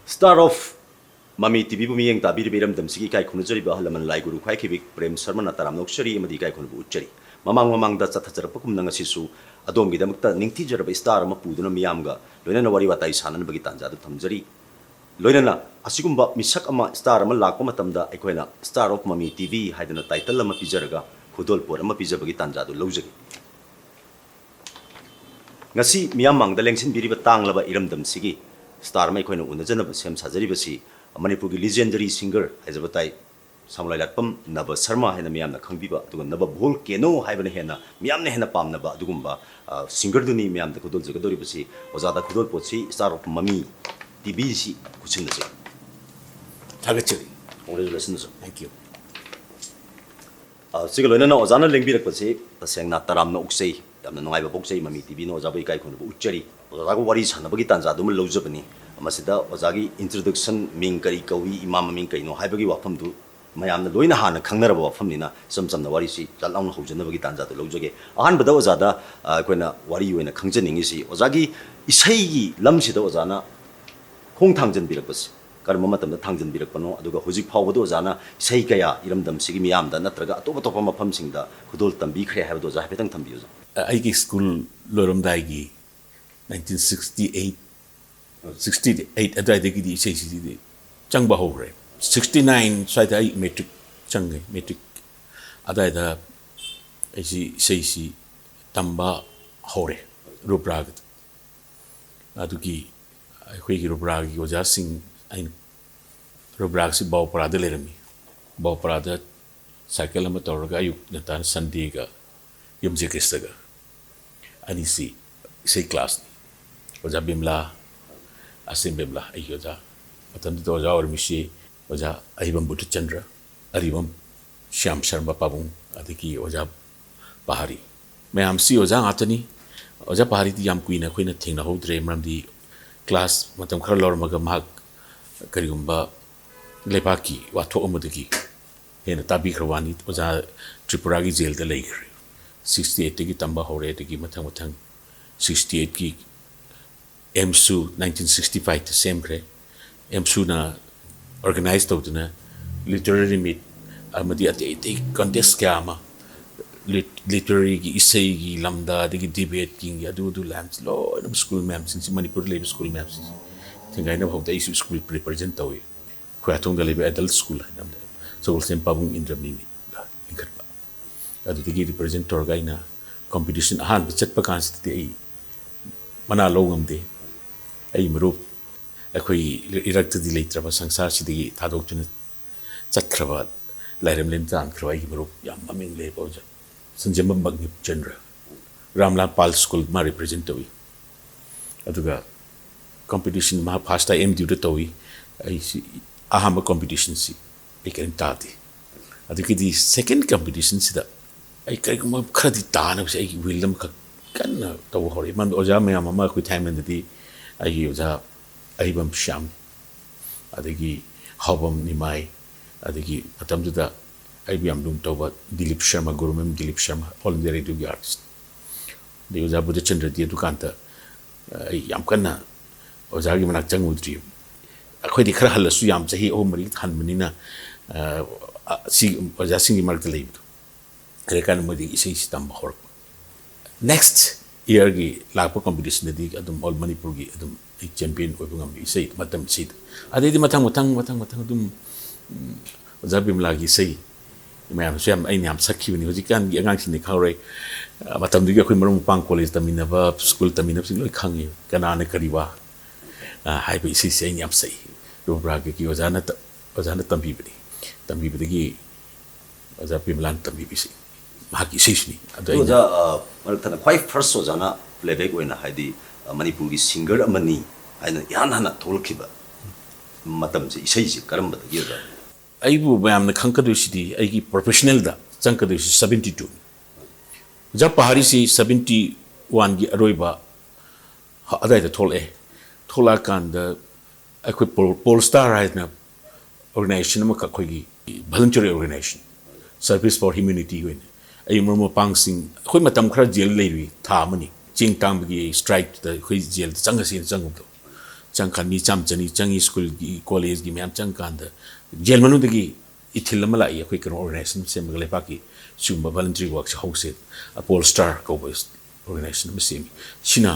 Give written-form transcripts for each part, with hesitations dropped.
Star of Mami TV Buming Tabi Biram Damsiki Kai Kunjari Bahalaman Laiguru Kaikivik Prem Sermon Ataram Nokshari Madikai Kunbu Cheri. Mamang the Satarapakum Nangasisu, Adom Gidamta, Nintijar of Star Mapuduna Miamga, Luna Wariwata is Hanan Bagitanza Tamjari. Loinana, Asugumba Misakama Star Malakomatamda Equena, Star of Mami TV had a title of Mapizarga, Hudolpur Mapiza Bagitanza to Lozari. Ngasi Miamang the Lengsin Biriba Tang Lava Iram Damsigi. Star may koin una janaba sem sajari basi Manipur gi legendary singer hajabatai samlai latpam naba Sharma hena miyamna khangbiba duga naba bhol keno haibana hena miyamna hena pamnaba dugumba singer duni miyamda kudol jagadori basi ozada kudol potsi Star of Mami TV si kuchinna je Tagachari. Congratulations. Thank you. Sigaloina na ozana lengbirak basi tasengna taramna uksei yamna nungaiba boksei Mami TV no ozabai kai khonu uchari Ozago wari sanabagi tanza dum lojabani amasida ozagi introduction ming kari kawi imam ming kai no haibagi wafam du mayamna loina hana khangnaraba wafam nina samsamna wari si jalawna hojanabagi tanza du lojage ahan bada ozada koina wari yoina khangjaningi si ozagi isai gi lamsida ozana khong thangjan birakbas karma matamda thangjan birakpano aduga hojik phawbado ozana isai kaya iramdam sigi miyamda natraga atopa topa mafam singda khudol tambi khre haibado oza habetang thambiyo Aigi school loramdaigi 1968, 68 adwaidagi di isai si di changba hore. 69 swaida ai metric changai metric adwaida isai si tamba hore rubrag adugi akhoi rubrag gi oja sing ai rubrag si baw parada lerami baw parada cycle ama torga ayuk natan sunday ga yumje kristaga ani si isai class Oja Bimla, Asim Bimla, Ayoda, Matam to Oja or Mishi, Oja Ayibam Buddha Chandra, Aribam Sham Sharma Pabung, Adiki Oja Bahari. May am see Oja Atani, Oja Bahari, the Yam Queen, a queen of Tina Hodre, Ramdi class, Matam Karlor Magamag, Karigumba, Lepaki, Wato Omodiki, and Tabi Krawani, Oja Tripuragi Jail the Lake, 68 Tiki Tamba Hore, Tiki Matamutang, 68 Ki. MSU 1965 the same kre MSU na organized out na literary meet amadi ate contest kama literary gi isai gi lamda gi debate king adu lams lo na school maps in Manipur labor school maps tingai na hobda isu school represent tawi khwatong da labor adult school namda so sem pabung indramni ingkat ba adu gi represent tor gaina competition han chat pa kan sti mana lo ngamde ay marup akoy irakta di leitra ba sangsar si di thadok chuna chakraba lairam len tan khra ay marup yam aming le boja sanjam magni chandra ramla pal school ma represent tawi aduga competition ma pasta mdu de tawi ay si ahama competition si ikan tati aduki di second competition si da ay kay kuma khra di tan ay willam ka kan taw hori man oja me mama ko time and di Ahi Oja Ahibam Sham Adagi Hobam Nimai Adagi Atamduda IBM Dum Toba Dilip Sharma Gurumem Dilip Sharma all in the radio artist. The Oja Buddha Chandra Diadukanta Yamkana Ozagi Manachang Udri. Akwai di Krahala Suyam Sahi Omri Hanmanina si Oja Singi Markalib. Rekan Modi Isai Stambahor. Next year gi lakpa competition di adum all Manipur gi adum champion oibungam isai matam sit ade di matang dum zabim lagi sei mayam siam ai nyam sakhi ni hojikan gi angang sin khawre matam di khoi marum pang college tamina ba school tamina sin loi khangi kana ne kariwa hai bi sei sei nyam sei do bra gi ozana tambi bi gi zabim lan tambi bi sei Mahaki Sishni. Oja, Maltana, quite first Ozana, playback when I had the Manipuri singer Amani, and Yanana Tolkiba. Matam says Karamba the year. I am the Kankadushi, I give professional da, Sankadushi 72. Japaharisi 71 Aroiba, other the Tol E. Tolakan, the equip Polestar right now organization, Makakogi, voluntary organization, service for humanity. Ay mo pangsing khoi matam khara jail leiri tha mani ching tam gi strike the khoi jail changasin changum changkan mi cham chani changi school gi college gi myam changkan da jail manu da gi ithil ma la ya khoi kan organization sem gale pa ki sumba voluntary work house a Polestar ko organization ma sem china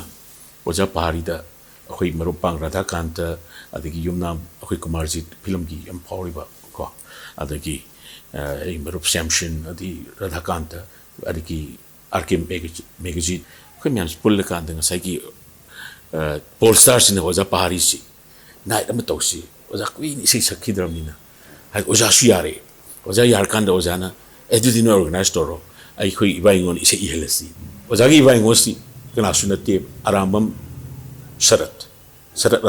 oja pahari da khoi maru pang radha kanta adagi yumnam khoi kumarjit film gi am phawri ba ko adagi ei maru samshin adi radha kanta adagi arkim magazine khoi myam pul kan da sai gi Polestar sin oja pahari si night am to si oja kui ni sei sakhi dramina hai oja su yare oja yar kan da oja na edutin organize toro ai khoi ibai ngon ise i helasi oja gi ibai ngon si kana sunate arambam sharat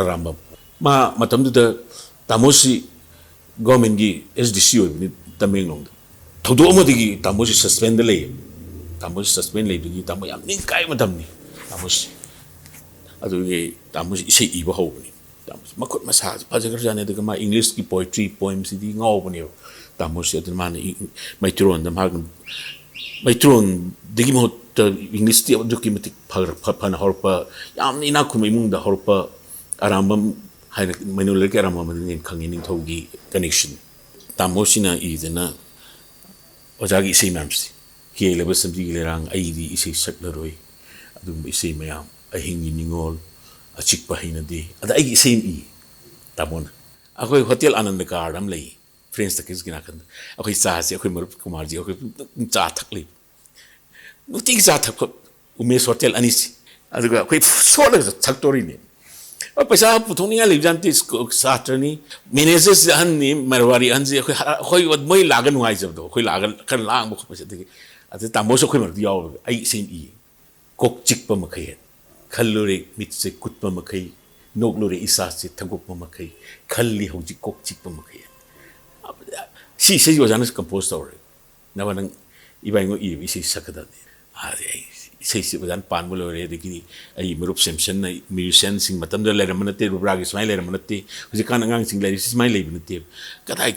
arambam ma matam da tamosi government gi SDC ni Tamenglong thodo mo digi tamosi suspend le digi tamo yam ning kai matam ni tamosi aduge tamosi ise i ba ho ni tamosi makot masa pajagar jane de ma English ki poetry poems di ngaw bani tamosi adin man maitron dam hag maitron digi mo English ti documentic pan horpa yam ina kuma imung da horpa arambam hai manual ke arambam din khangin thogi connection tamosi na i dena ojagi ise mamsi ke level samji lerang ai di ise saklaroi adum ise mayam ahingi ningol achik pahina di ada ai ise i tamon akoi hotel anand garden lei friends takis gina kan akoi sa se akoi marup kumar ji akoi cha thakli nuti za thak umes hotel anisi aduga akoi sola thaktori ni paisa puthongninga lejanti satrani managers anni marwari anji akoi moi lagan wai jab do akoi lagan kan lang bo paisa de adu tamoso akoi mar yaw ai ise i kok chikpa makai khallure mitse kutpa makai noglure isa se thagoppa makai khalli hoji kok chikpa makai si se yo janas composer nawanang ibango i isi sakada sei si badan pan mo lore de ki ai marup samson na musician sing matam da lera manate rubragi smile lera manate huji kan angang sing lera smile le binate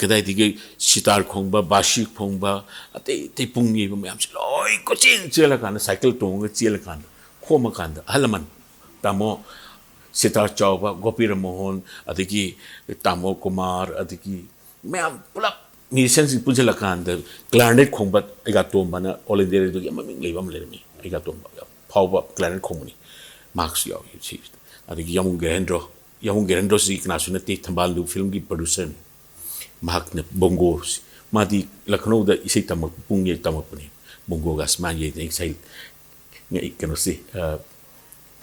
kadai dige sitar khongba bashi khongba ate te pungni ba mayam loi ko chela kan cycle tong chela kan khoma kan halaman tamo sitar chawba gopi ramohon adiki tamo kumar adiki mayam pulap musician sing pujala kan da clarinet khongba ega tombana all india do yaming lebam lermi ega tomba phawba clarinet khongni marks yaw chi adiki yamun gerendro si national te thambal lu film gi producer mahak ne bongo madi lakhnou da isai tamak pungye tamak pani bongo gas man ye nei sai ngai kano si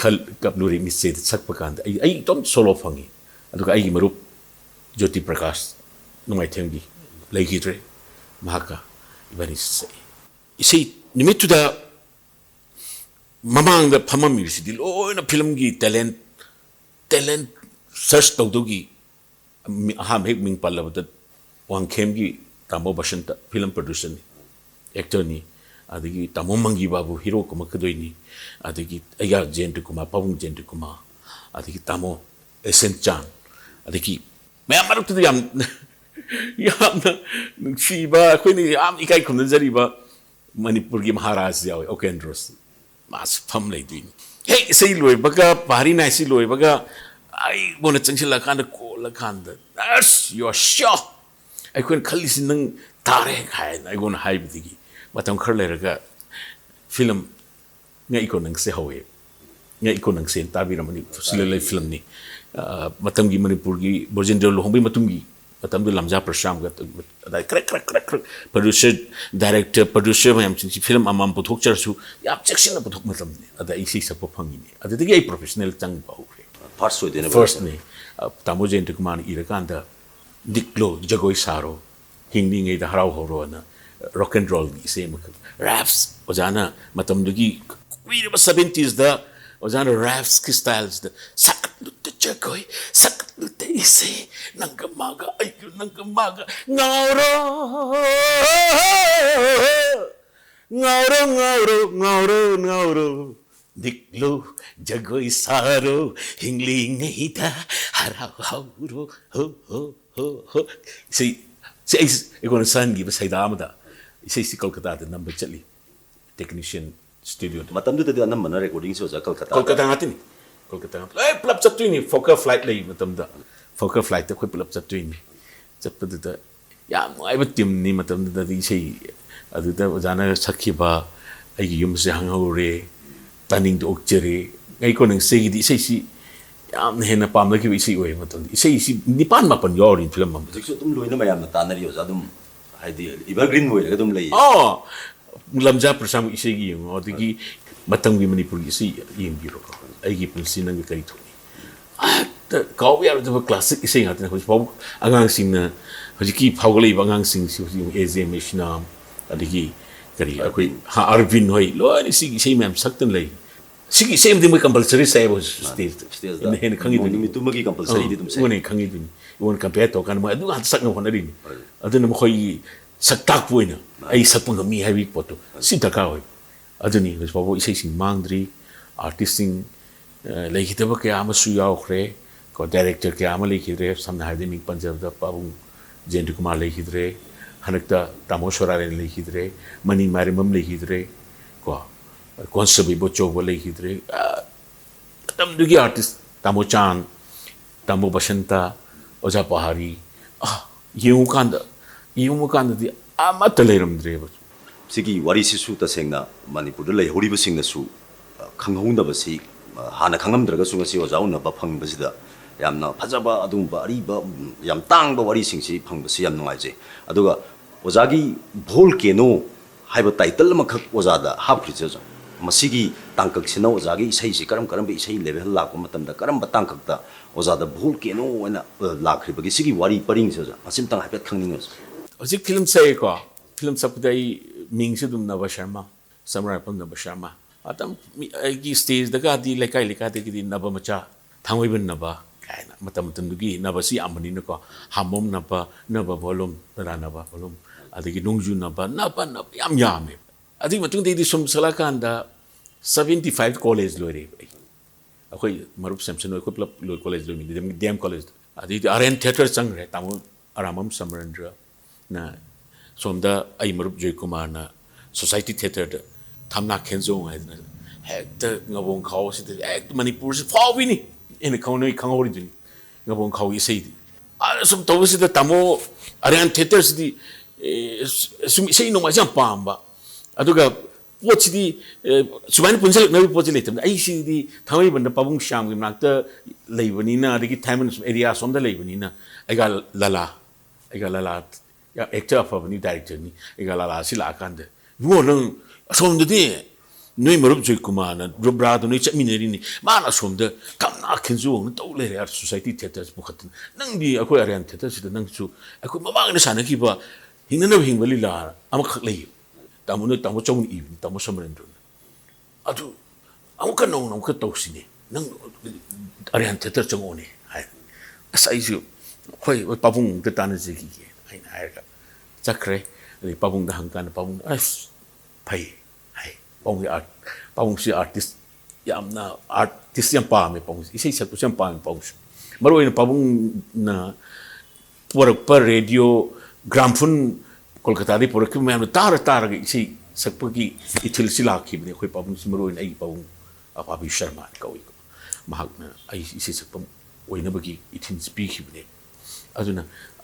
khal kapluri mi se sakpa kan ai tom solo phangi aduga ai marup jyoti prakash numai thengi legitre mahaka ibani sai isai nimitu da mamang da phamami si loina film gi talent search tawdogi ha mek ming palabda wangkhem gi tamo basanta film producer ni actor ni adigi tamo mangi babu hero kuma kadoi ni adigi aya jentu kuma pawung jentu kuma adigi tamo esen chan adigi me amaru tu yam shiba khoi am ikai khum jari ba manipur gi maharaj yaw okendros mas pham lei duin hey sei loi baga pari nai si loi baga ai bona changchila kan ko la kan da as you are sure ai khoi khali sin nang tare khai ai gon hai bidigi matam khar le raga film ngai ko nang se hawe ngai ko nang sen tabi ramani sile film ni matam gi manipur gi bojendro lo hongbi matum gi matam du lamja prasham ga dai crack producer mayam chi film amam puthok char su ya objection na puthok matam ni ada isi sap phangi ni ada digi ai professional chang ba ho first ni tamo jent kuman irakanda diklo jagoi saro hingni ngai da harau horo na rock and roll gi same raps ojana matam dugi we 70s da ojana raps ki styles da sakat jagoi sakat ise nangamaga ayu nangamaga ngauro diklo jagoi saro hingli ngai da harau horo ho see igona sangi ba saida amada isi kolkata da number chali technician studio matam du da nam mana recording so ja kolkata ngatini Kolkata ꯄꯨꯂꯞ ꯆꯠꯇꯣꯏꯅꯤ ꯐꯣꯀꯔ flight ꯂꯩꯕ ꯃꯇꯝꯗ ꯐꯣꯀꯔ ꯐ꯭ꯂꯥꯏꯠꯇ ꯑꯩꯈꯣꯏ ꯄꯨꯂꯞ ꯆꯠꯇꯣꯏꯅꯤ ꯆꯠꯄꯗꯨꯗ ꯌꯥꯝ ꯅꯨꯡꯉꯥꯏꯕ ꯇꯤꯝꯅꯤ ꯃꯇꯝꯗꯨꯗꯗꯤ ꯏꯁꯩ ꯑꯗꯨꯗ ꯑꯣꯖꯥꯅ ꯁꯛꯈꯤꯕ ꯑꯩꯒꯤ ꯌꯨꯝꯁꯦ ꯍꯪꯍꯧꯔꯦ ꯇꯥꯅꯤꯡꯗ ꯑꯣꯛꯆꯔꯦ ꯑꯩ ꯀꯣꯟꯅꯪꯁꯩꯒꯤꯗꯤ ꯏꯁꯩꯁꯤ ꯌꯥꯝꯅ ꯍꯦꯟꯅ ꯄꯥꯝꯅꯈꯤꯕ ꯏꯁꯩ ꯑꯣꯏꯕ ꯃꯇꯝꯗ ꯏꯁꯩꯁꯤ ꯅꯤꯄꯥꯟ ꯃꯥꯄꯟ ꯌꯥꯎꯔꯤ ꯐꯤꯂꯝ ꯑꯃꯗ ꯍꯧꯖꯤꯛꯁꯨ ꯑꯗꯨꯝ ꯂꯣꯏꯅ ꯃꯌꯥꯝꯅ ꯇꯥꯟꯅꯔꯤ ꯑꯣꯖꯥ ꯑꯗꯨꯝ ꯍꯥꯏꯗꯤ ꯏꯚꯔꯒ꯭ꯔꯤꯟ ꯑꯣꯏꯔꯒ ꯑꯗꯨꯝ ꯂꯩꯌꯦ ꯂꯝꯖꯥ ꯄ꯭ꯔꯁꯥꯃꯨꯛ ꯏꯁꯩꯒꯤ ꯌꯦꯡꯉꯣ ꯑꯗꯒꯤ ꯃꯇꯝꯒꯤ ꯃꯅꯤꯄꯨꯔꯒꯤ ꯏꯁꯩ ꯌꯦꯡꯕꯤꯔꯣꯀꯣ ꯑꯩꯒꯤ ꯄꯨꯟꯁꯤ ꯅꯪꯒ ꯀꯔꯤ ꯊꯣꯛꯏ ꯍꯦꯛꯇ ꯀꯥꯎꯕ ꯌꯥꯔꯣꯏꯗꯕ ꯀ꯭ꯂꯥꯁꯤꯛ ꯏꯁꯩ ꯉꯥꯛꯇꯅꯤ ꯍꯧꯖꯤꯛꯐꯥꯎ ꯑꯉꯥꯡꯁꯤꯡꯅ ꯍꯧꯖꯤꯛꯀꯤ ꯐꯥꯎꯒꯠꯂꯛꯏꯕ ꯑꯉꯥꯡꯁꯤꯡꯁꯤ ꯍꯧꯖꯤꯛ ꯑꯦꯖꯦ ꯃꯦꯁꯤꯅꯥꯝ ꯑꯗꯒꯤ ꯀꯔꯤ ꯑꯩꯈꯣꯏ ꯑꯔꯕꯤꯟ ꯍꯣꯏ ꯂꯣꯏꯅ ꯁꯤꯒꯤ ꯏꯁꯩ ꯃꯌꯥꯝ ꯁꯛꯇꯅ ꯂꯩ ꯁꯤꯒꯤ ꯏꯁꯩ ꯑꯃꯗꯤ ꯃꯣꯏ ꯀꯝꯄꯜꯁꯔꯤ ꯁꯛꯑꯦꯕ ꯁ꯭ꯇꯦꯖꯇ ꯍꯦꯟꯅ ꯈꯪꯉꯤꯗꯨꯅꯤ ꯅꯨꯃꯤꯠꯇꯨꯃꯒꯤ ꯀꯝꯄꯜꯁꯔꯤꯗꯤ ꯑꯗꯨꯝ ꯁꯛꯑꯦ ꯏꯉꯣꯟꯅ ꯈꯪꯉꯤꯗꯨꯅꯤ ꯏꯉꯣꯟ ꯀꯝꯄꯤꯌꯔ ꯇꯧꯔꯀꯥꯟꯗ ꯃꯣꯏ ꯑꯗꯨ ꯉꯥꯛꯇ ꯁꯛꯅꯕ ꯍꯣꯠꯅꯔꯤꯅꯤ ꯑꯗꯨꯅ ꯃꯈꯣꯏꯒꯤ ꯁꯛꯇꯥꯛꯄ ꯑꯣꯏꯅ ꯑꯩ ꯁꯛꯄ ꯉꯝꯃꯤ ꯍꯥꯏꯕꯒꯤ ꯄꯣꯠꯇꯣ ꯁꯤ ꯗꯔꯀꯥꯔ ꯑꯣꯏꯕ ꯑꯗꯨꯅꯤ ꯍꯧꯖꯤꯛꯐꯥꯎꯕ ꯏꯁꯩꯁꯤꯡ ꯃꯥꯡꯗ꯭ꯔꯤ ꯑꯥꯔꯇꯤꯁꯁꯤꯡ ꯂꯩꯈꯤꯗꯕ ꯀꯌꯥ ꯑꯃꯁꯨ ꯌꯥꯎꯈ꯭ꯔꯦ ꯀꯣ ꯗꯥꯏꯔꯦꯛꯇꯔ ꯀꯌꯥ ꯑꯃ ꯂꯩꯈꯤꯗ꯭ꯔꯦ ꯁꯝꯅ ꯍꯥꯏꯔꯕꯗ ꯃꯤꯡ ꯄꯟꯖꯕꯗ ꯄꯥꯕꯨꯡ ꯖꯦꯟꯗ꯭ꯔ ꯀꯨꯃꯥꯔ ꯂꯩꯈꯤꯗ꯭ꯔꯦ ꯍꯟꯗꯛꯇ ꯇꯥꯃꯣ ꯁꯣꯔꯥꯔꯦꯟ ꯂꯩꯈꯤꯗ꯭ꯔꯦ ꯃꯅꯤ ꯃꯥꯏꯔꯦꯝꯕꯝ ꯂꯩꯈꯤꯗ꯭ꯔꯦ ꯀꯣ ꯀꯣꯟꯁꯕꯤ ꯕꯣꯆꯧꯕ ꯂꯩꯈꯤꯗ꯭ꯔꯦ ꯃꯇꯝꯗꯨꯒꯤ ꯑꯥꯔꯇꯤꯁ ꯇꯥꯃꯣ ꯆꯥꯟ ꯇꯥꯃꯣ ꯕꯁꯟꯇ ꯑꯣꯖꯥ ꯄꯍꯥꯔꯤ ꯌꯦꯡꯉꯨꯀꯥꯟꯗꯗꯤ ꯑꯃꯠꯇ ꯂꯩꯔꯝꯗ꯭ꯔꯦꯕ ꯁꯤꯒꯤ ꯋꯥꯔꯤꯁꯤꯁꯨ ꯇꯁꯦꯡꯅ ꯃꯅꯤꯄꯨꯔꯗ ꯂꯩꯍꯧꯔꯤꯕꯁꯤꯡꯅꯁꯨ ꯈꯪꯍꯧꯗꯕꯁꯤ ꯍꯥꯟꯅ ꯈꯪꯉꯝꯗ꯭ꯔꯒꯁꯨ ꯉꯁꯤ ꯑꯣꯖꯥ ꯎꯅꯕ ꯐꯪꯕꯁꯤꯗ ꯌꯥꯝꯅ ꯐꯖꯕ ꯑꯗꯨꯒꯨꯝꯕ ꯑꯔꯤꯕ ꯌꯥꯝ ꯇꯥꯡꯕ ꯋꯥꯔꯤꯁꯤꯡꯁꯤ ꯐꯪꯕꯁꯤ ꯌꯥꯝ ꯅꯨꯡꯉꯥꯏꯖꯩ ꯑꯗꯨꯒ ꯑꯣꯖꯥꯒꯤ ꯚꯣꯜꯀꯦꯅꯣ ꯍꯥꯏꯕ ꯇꯥꯏꯇꯜ ꯑꯃꯈꯛ ꯑꯣꯖꯥꯗ ꯍꯥꯞꯈ꯭ꯔꯤꯁꯦ ꯑꯣꯖꯥ ꯃꯁꯤꯒꯤ ꯇꯥꯡꯀꯛꯁꯤꯅ ꯑꯣꯖꯥꯒꯤ ꯏꯁꯩꯁꯤ ꯀꯔꯝꯕ ꯏꯁꯩ ꯂꯦꯚꯦꯜ ꯂꯥꯛꯄ ꯃꯇꯝꯗ ꯀꯔꯝꯕ ꯇꯥꯡꯀꯛꯇ ꯑꯣꯖꯥꯗ ꯚꯣꯜꯀꯦꯅꯣ ꯑꯣꯏꯅ ꯂꯥꯛꯈ꯭ꯔꯤꯕꯒꯤ ꯁꯤꯒꯤ ꯋꯥꯔꯤ ꯄꯔꯤꯡꯁꯦ ꯑꯣꯖꯥ ꯃꯁꯤꯃꯇꯪ ꯍꯥꯏꯐꯦꯠ ꯈꯪꯅꯤꯡꯉꯦ ꯑꯣꯖꯥ ꯍꯧꯖꯤꯛ ꯐꯤꯂꯝ ꯁꯛꯑꯦꯀꯣ ꯐꯤꯂꯝ ꯁꯛꯄꯗ ꯑꯩ ꯃꯤꯡꯁꯨ ꯑꯗꯨꯝ ꯅꯕ ꯁꯔꯃ ꯁꯝꯔꯥꯏꯄꯝ ꯅꯕ ꯁꯔꯃ ꯑꯗꯨꯝ ꯑꯩꯒꯤ ꯁ꯭ꯇꯦꯖꯗꯒꯗꯤ ꯂꯩꯀꯥꯏ ꯂꯩꯀꯥꯏꯗꯒꯤꯗꯤ ꯅꯕ ꯃꯆꯥ ꯊꯥꯡꯃꯩꯕꯟ ꯅꯕ ꯀꯥꯏꯅ ꯃꯇꯝꯗꯨꯒꯤ ꯅꯕꯁꯤ ꯌꯥꯝꯕꯅꯤꯅꯀꯣ ꯍꯥꯃꯣꯝ ꯅꯕ ꯚꯣꯂꯨꯝ ꯅꯔꯥ ꯅꯕ ꯚꯣꯂꯨꯝ ꯑꯗꯒꯤ ꯅꯣꯡꯖꯨ ꯅꯕ ꯌꯥꯝ ꯌꯥꯝꯃꯦ ꯑꯗꯨꯒꯤ ꯃꯇꯨꯡꯗꯩꯗꯤ ꯁꯨꯝ ꯁꯛꯂꯛꯀꯥꯟꯗ 75 ꯀꯣꯂꯦꯖ ꯂꯣꯏꯔꯦꯕ ꯑꯩꯈꯣꯏ ꯃꯔꯨꯞ ꯁꯦꯝꯁꯟ ꯑꯩꯈꯣꯏ ꯄꯨꯂꯞ ꯀꯣꯂꯦꯖ ꯂꯣꯏꯃꯤꯟꯅꯩ ꯗꯤ ꯑꯦꯝ ꯀꯣꯂꯦꯖꯇ ꯑꯗꯩꯗꯤ ꯑꯥꯔ ꯑꯦꯟ ꯊꯤꯌꯦꯇꯔ ꯆꯪꯈ꯭ꯔꯦ ꯇꯥꯃꯣ ꯑꯔꯥꯃꯝ ꯁꯃꯔꯦꯟꯗ꯭ꯔꯅ ꯁꯣꯝꯗ ꯑꯩ ꯃꯔꯨꯞ ꯖꯣꯏꯀꯨꯃꯥꯔꯅ ꯁꯣꯁꯥꯏꯇꯤ ꯊꯤꯌꯦꯇꯔꯗ ꯊꯝꯅꯥ ꯈꯦꯟꯖꯣꯡ ꯍꯥꯏꯗꯅ ꯍꯦꯛꯇ ꯉꯕꯣꯡ ꯈꯥꯎꯁꯤꯗ ꯍꯦꯛꯇ ꯃꯅꯤꯄꯨꯔꯁꯤ ꯐꯥꯎꯕꯤꯅꯤ ꯑꯩꯅ ꯈꯪꯍꯧꯔꯤꯗꯨꯅꯤ ꯉꯕꯣꯡ ꯈꯥꯎꯒꯤ ꯏꯁꯩꯗꯤ ꯑꯗ ꯁꯨꯝ ꯇꯧꯕꯁꯤꯗ ꯇꯥꯃꯣ ꯑꯔꯌꯥꯟ ꯊꯤꯌꯦꯇꯔꯁꯤꯗꯤ ꯁꯨꯝ ꯏꯁꯩ ꯅꯣꯡꯃꯥꯏꯁꯤ ꯌꯥꯝ ꯄꯥꯝꯕ ꯑꯗꯨꯒ ꯄꯣꯠꯁꯤꯗꯤ ꯁꯨꯃꯥꯏꯅ ꯄꯨꯟꯁꯤꯜꯂꯛꯅꯕ ꯄꯣꯠꯁꯤ ꯂꯩꯇꯕꯅꯤ ꯑꯩꯁꯤꯗꯤ ꯊꯥꯡꯃꯩꯕꯟꯗ ꯄꯥꯕꯨꯡ ꯁ꯭ꯌꯥꯝꯒꯤ ꯃꯅꯥꯛꯇ ꯂꯩꯕꯅꯤꯅ ꯑꯗꯒꯤ ꯊꯥꯏꯃꯟ ꯑꯦꯔꯤꯌꯥ ꯁꯣꯝꯗ ꯂꯩꯕꯅꯤꯅ ꯑꯩꯒ ꯂꯂꯥ ꯑꯦꯛꯇꯔ ꯑꯐꯕꯅꯤ ꯗꯥꯏꯔꯦꯛꯇꯔꯅꯤ ꯑꯩꯒ ꯂꯂꯥꯁꯤ ꯂꯥꯛꯑꯀꯥꯟꯗ ꯏꯕꯨꯡꯉꯣ ꯅꯪ ꯑꯁꯣꯝꯗꯗꯤ ꯅꯣꯏ ꯃꯔꯨꯞ ꯖꯣꯏꯀꯨꯃꯥꯔꯅ ꯕ꯭ꯔꯥꯗꯣ ꯅꯣꯏ ꯆꯠꯃꯤꯟꯅꯔꯤꯅꯤ ꯃꯥꯅ ꯑꯁꯣꯝꯗ ꯀꯝꯅꯥ ꯈꯦꯟꯖꯣꯡꯅ ꯇꯧ ꯂꯩꯔꯦ ꯁꯣꯁꯥꯏꯇꯤ ꯊꯤꯌꯦꯇꯔ ꯄꯨꯈꯠꯇꯅ ꯅꯪꯗꯤ ꯑꯩꯈꯣꯏ ꯑꯔꯌꯥꯟ ꯊꯤꯌꯦꯇꯔꯁꯤꯗ ꯅꯪꯁꯨ ꯑꯩꯈꯣꯏ ꯃꯃꯥꯡꯗ ꯁꯥꯟꯅꯈꯤꯕ ꯍꯤꯡꯅꯅꯕ ꯍꯤꯡꯕ ꯂꯤꯂꯥ ꯑꯃꯈꯛ ꯂꯩꯌꯦ ꯇꯥꯃꯣ ꯆꯧꯅ ꯏꯕꯅꯤ ꯇꯥꯃꯣ ꯁꯃꯔꯦꯟꯗ꯭ꯔꯅ ꯑꯗꯨ ꯑꯃꯨꯛꯀ ꯅꯧꯅ ꯑꯃꯨꯛꯀ ꯇꯧꯁꯤꯅꯦ ꯅꯪ ꯑꯔꯌꯥꯟ ꯊꯤꯌꯦꯇꯔ ꯆꯪꯉꯛꯑꯣꯅꯦ ꯍꯥꯏ ꯑꯁ ꯑꯩꯁꯨ ꯍꯣꯏ ꯄꯥꯕꯨꯡꯗ ꯇꯥꯟꯅꯖꯈꯤꯒꯦ ꯑꯩꯅ ꯍꯥꯏꯔꯒ ꯆꯠꯈ꯭ꯔꯦ ꯑꯗꯩ ꯄꯥꯕꯨꯡꯗ ꯍꯪꯀꯥꯟꯗ ꯄꯥꯕꯨꯡꯗ ꯑꯁ ꯐꯩ ꯍꯥꯏ ꯄꯥꯕꯨꯡꯁꯤ ꯑꯥꯔꯇꯤꯁ ꯌꯥꯝ ꯄꯥꯝꯃꯦ ꯄꯥꯕꯨꯡꯁꯤ ꯏꯁꯩ ꯁꯛꯄꯁꯨ ꯌꯥꯝ ꯄꯥꯝꯃꯦ ꯄꯥꯕꯨꯡꯁꯤ ꯃꯔꯨ ꯑꯣꯏꯅ ꯄꯥꯕꯨꯡꯅ ꯄꯣꯔꯛꯄ ꯔꯦꯗꯤꯑꯣ ꯒ꯭ꯔꯥꯝꯐꯣꯟ ꯀꯣꯜꯀꯇꯥꯗꯒꯤ ꯄꯨꯔꯛꯈꯤꯕ ꯃꯌꯥꯝꯗꯣ ꯇꯥꯔꯒ ꯏꯁꯩ ꯁꯛꯄꯒꯤ ꯏꯊꯤꯜꯁꯤ ꯂꯥꯛꯈꯤꯕꯅꯤ ꯑꯩꯈꯣꯏ ꯄꯥꯕꯨꯡꯁꯤ ꯃꯔꯨ ꯑꯣꯏꯅ ꯑꯩꯒꯤ ꯄꯥꯕꯨꯡ ꯑꯄꯥꯕꯤ ꯁꯔꯃꯥꯅ ꯀꯧꯏꯀꯣ ꯃꯍꯥꯛꯅ ꯑꯩ ꯏꯁꯩ ꯁꯛꯄ ꯑꯣꯏꯅꯕꯒꯤ ꯏꯊꯤꯜꯁꯤ ꯄꯤꯈꯤꯕꯅꯤ ꯑꯗꯨꯅ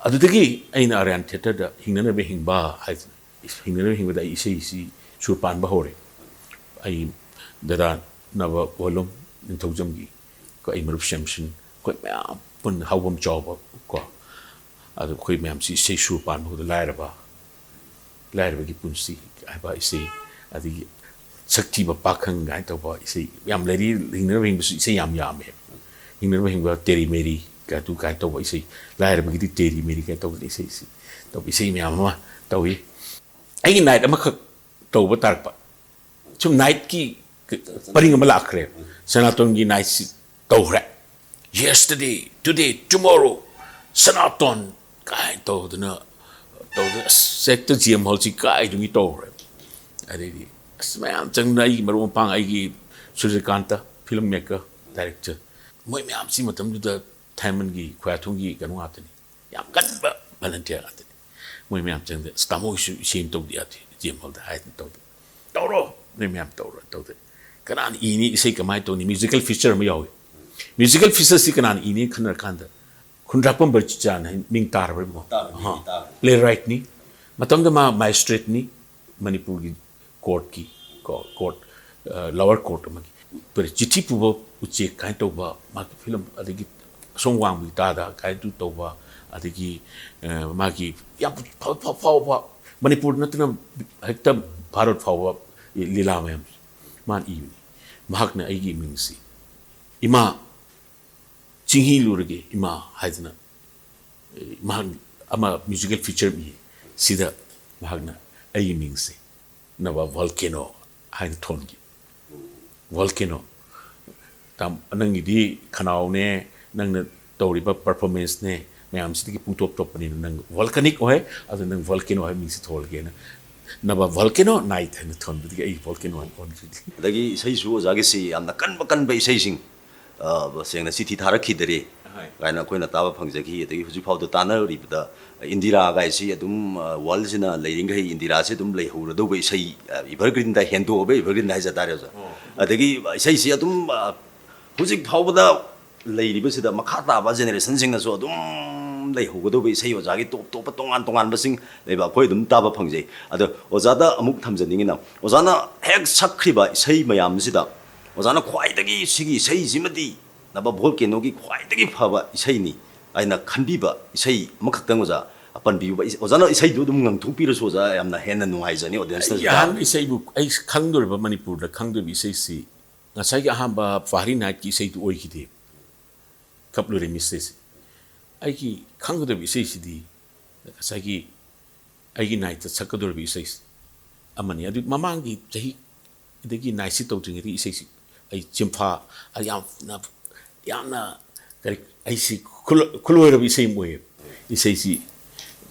ꯑꯗꯨꯗꯒꯤ ꯑꯩꯅ ꯑꯔꯌꯥꯟ ꯊꯤꯌꯦꯇꯔꯗ ꯍꯤꯡꯅꯅꯕ ꯍꯤꯡꯕ ꯍꯥꯏꯗꯅ ꯍꯤꯡꯅꯅꯕ ꯍꯤꯡꯕꯗ ꯑꯩ ꯏꯁꯩꯁꯤ ꯁꯨꯔ ꯄꯥꯟꯕ ꯍꯧꯔꯦ ꯑꯩ ꯗꯗꯥ ꯅꯕ ꯋꯣꯂꯨꯝ ꯅꯤꯡꯊꯧꯖꯝꯒꯤ ꯑꯩ ꯃꯔꯨꯞ ꯁꯦꯝꯁꯟ ꯑꯩꯈꯣꯏ ꯃꯌꯥꯝ ꯄꯨꯟꯅ ꯍꯧꯐꯝ ꯆꯥꯎꯕ ꯀꯣ ꯑꯗꯨ ꯑꯩꯈꯣꯏ ꯃꯌꯥꯝꯁꯤ ꯏꯁꯩ ꯁꯨꯔ ꯄꯥꯟꯕꯗ ꯂꯥꯏꯔꯕꯒꯤ ꯄꯨꯟꯁꯤ ꯍꯥꯏꯕ ꯏꯁꯩ ꯑꯗꯒꯤ ꯁꯛꯊꯤꯕ ꯄꯥꯈꯪ ꯀꯥꯏꯅ ꯇꯧꯕ ꯏꯁꯩ ꯌꯥꯝ ꯂꯩꯔꯤ ꯍꯤꯡꯅꯅꯕ ꯍꯤꯡꯕꯁꯨ ꯏꯁꯩ ꯌꯥꯝ ꯌꯥꯝꯃꯦ ꯍꯤꯡꯅꯅꯕ ꯍꯤꯡꯕ ꯇꯦꯔꯤ ꯃꯦꯔꯤ ꯀꯥꯏꯅ ꯇꯧꯕ ꯏꯁꯩ ꯂꯥꯏꯔꯕꯒꯤꯗꯤ ꯇꯦꯔꯤ ꯃꯦꯔꯤ ꯀꯥꯏꯅ ꯇꯧꯕ ꯏꯁꯩꯁꯤ ꯇꯧꯕ ꯏꯁꯩ ꯃꯌꯥꯝ ꯑꯃ ꯇꯧꯏ ꯑꯩꯒꯤ ꯅꯥꯏꯠ ꯑꯃꯈꯛ ꯇꯧꯕ ꯇꯥꯔꯛꯄ ꯁꯨꯝ ꯅꯥꯏꯠꯀꯤ ꯄꯔꯤꯡ ꯑꯃ ꯂꯥꯛꯈ꯭ꯔꯦ ꯁꯅꯥꯇꯣꯟꯒꯤ ꯅꯥꯏꯠꯁꯤ ꯇꯧꯈ꯭ꯔꯦ ꯌꯦꯁꯇꯔꯗꯦ ꯇꯨꯗꯦ ꯇꯨꯃꯣꯔꯣ ꯁꯅꯥꯇꯣꯟ ꯀꯥꯏꯅ ꯇꯧꯗꯅ ꯑꯁ ꯍꯦꯛꯇ ꯖꯤ ꯑꯦꯝ ꯍꯣꯜꯁꯤ ꯀꯥꯏꯗꯨꯒꯤ ꯇꯧꯈ꯭ꯔꯦ ꯑꯗꯩꯗꯤ ꯑꯁ ꯃꯌꯥꯝ ꯆꯪꯗꯅ ꯑꯩꯒꯤ ꯃꯔꯨꯞ ꯃꯄꯥꯡ ꯑꯩꯒꯤ ꯁꯨꯔꯖꯀꯥꯟꯇ ꯐꯤꯂꯝ ꯃꯦꯀꯔ ꯗꯥꯏꯔꯦꯛꯇꯔ ꯃꯣꯏ ꯃꯌꯥꯝꯁꯤ ꯃꯇꯝꯗꯨꯗ ꯊꯥꯏꯃꯟꯒꯤ ꯈꯨꯌꯥꯊꯣꯡꯒꯤ ꯀꯩꯅꯣ ꯉꯥꯛꯇꯅꯤ ꯌꯥꯝ ꯀꯟꯕ ꯚꯂꯟꯇꯤꯌꯔ ꯉꯥꯛꯇꯅꯤ ꯃꯣꯏ ꯃꯌꯥꯝ ꯆꯪꯗ ꯑꯁ ꯇꯥꯃꯣꯒꯤꯁꯨ ꯏꯁꯩ ꯇꯧꯗ ꯌꯥꯗꯦ ꯖꯤ ꯑꯦꯝ ꯍꯣꯜꯗ ꯍꯥꯏꯗꯅ ꯇꯧꯔꯣ ꯅꯣꯏ ꯃꯌꯥꯝ ꯇꯧꯗꯦ ꯀꯅꯥꯅ ꯏꯅꯤ ꯏꯁꯩ ꯀꯃꯥꯏꯅ ꯇꯧꯅꯤ ꯃ꯭ꯌꯨꯖꯤꯀꯦꯜ ꯐꯤꯆꯔ ꯑꯃ ꯌꯥꯎꯏ 뮤지컬 피서스 그난 이니 큰을 간다 군락범 벌지잖아 밍 따라버리고 플레이라이트니 마땅도 마 마이스트레트니 मणिपुर कोर्ट की कोर्ट लोअर कोर्ट में पर चिट्ठी पुब उचे काई तोबा माकी फिल्म अदगी सोंगवांग बि तादा काई तु तोबा अदगी माकी या फाव मणिपुर नतना हेक्ता भारत फाव लीला में मान इवनी महाकने आइगी मिंगसी इमा चिंही लुरगे इमा हाइजना महाक अमा म्यूजिकल फीचर में सीधा महाकना आई मींगसे नवा वोल्केनो हाइन थोनगी वोल्केनो तम नंगिदी खनाव ने नंग तौरीबा परफॉर्मेंस ने मैम सिटी पुंटोप टोपनी नंग वोल्केनिक होय अद नंग वोल्केनो हाय मिंगसे थोलगे ना नवा वोल्केनो नाइट हाइन थोनबदी आई वोल्केनो हाइन थोनगी दगी सही सु ओजागे सी यामना कन बे सही सिंग सेंगना सिटी थारखिदरे गायना कोइना ताबा फंगजगी दगी हुजि फावदो तानरिबदा इंदिरा गायसी अदुम वर्ल्डसिना लेरिंगै इंदिरा से अदुम लेहौरदौ बै सही एवरग्रीन दा हेंदोबे एवरग्रीन हाइजा तारेजा अदगी सही से अदुम हुजि फावदा लेरिबसिदा मखा ताबा जेनरेशन सिंगनासो अदुम लेहौगदौ बै सही ओजागी टॉप टॉप तोंगान बसिंग लेबा कोइ अदुम ताबा फंगजै अद ओजादा अमुक थमजनिंगिना ओजाना हेक सक्खरिबा सही मयामसिदा ओजाना ख्वाइदगी सिगी सही सिमदी नबा वोल्केनोगी ख्वाइदगी फबा सहीनी आइना खनबीबा इसई मखक्तंग ओजा अपनबीबा ओजाना इसई दुम ngangthukpirasu oza yamna henna nungaijani audience na yan isei bu ai khangdorba manipur da khangdorbi isei si ngasai gi ahamba fahri night ki isei tu oi ki de kaplure misses ai ki khangdorbi isei si di ngasai gi ai gi night sakadorbi isei amani adu mamang gi jahi idegi night si tawjing ri isei si ai chimpha yamna kari ai si खुलोरब इसे मोय इसे सी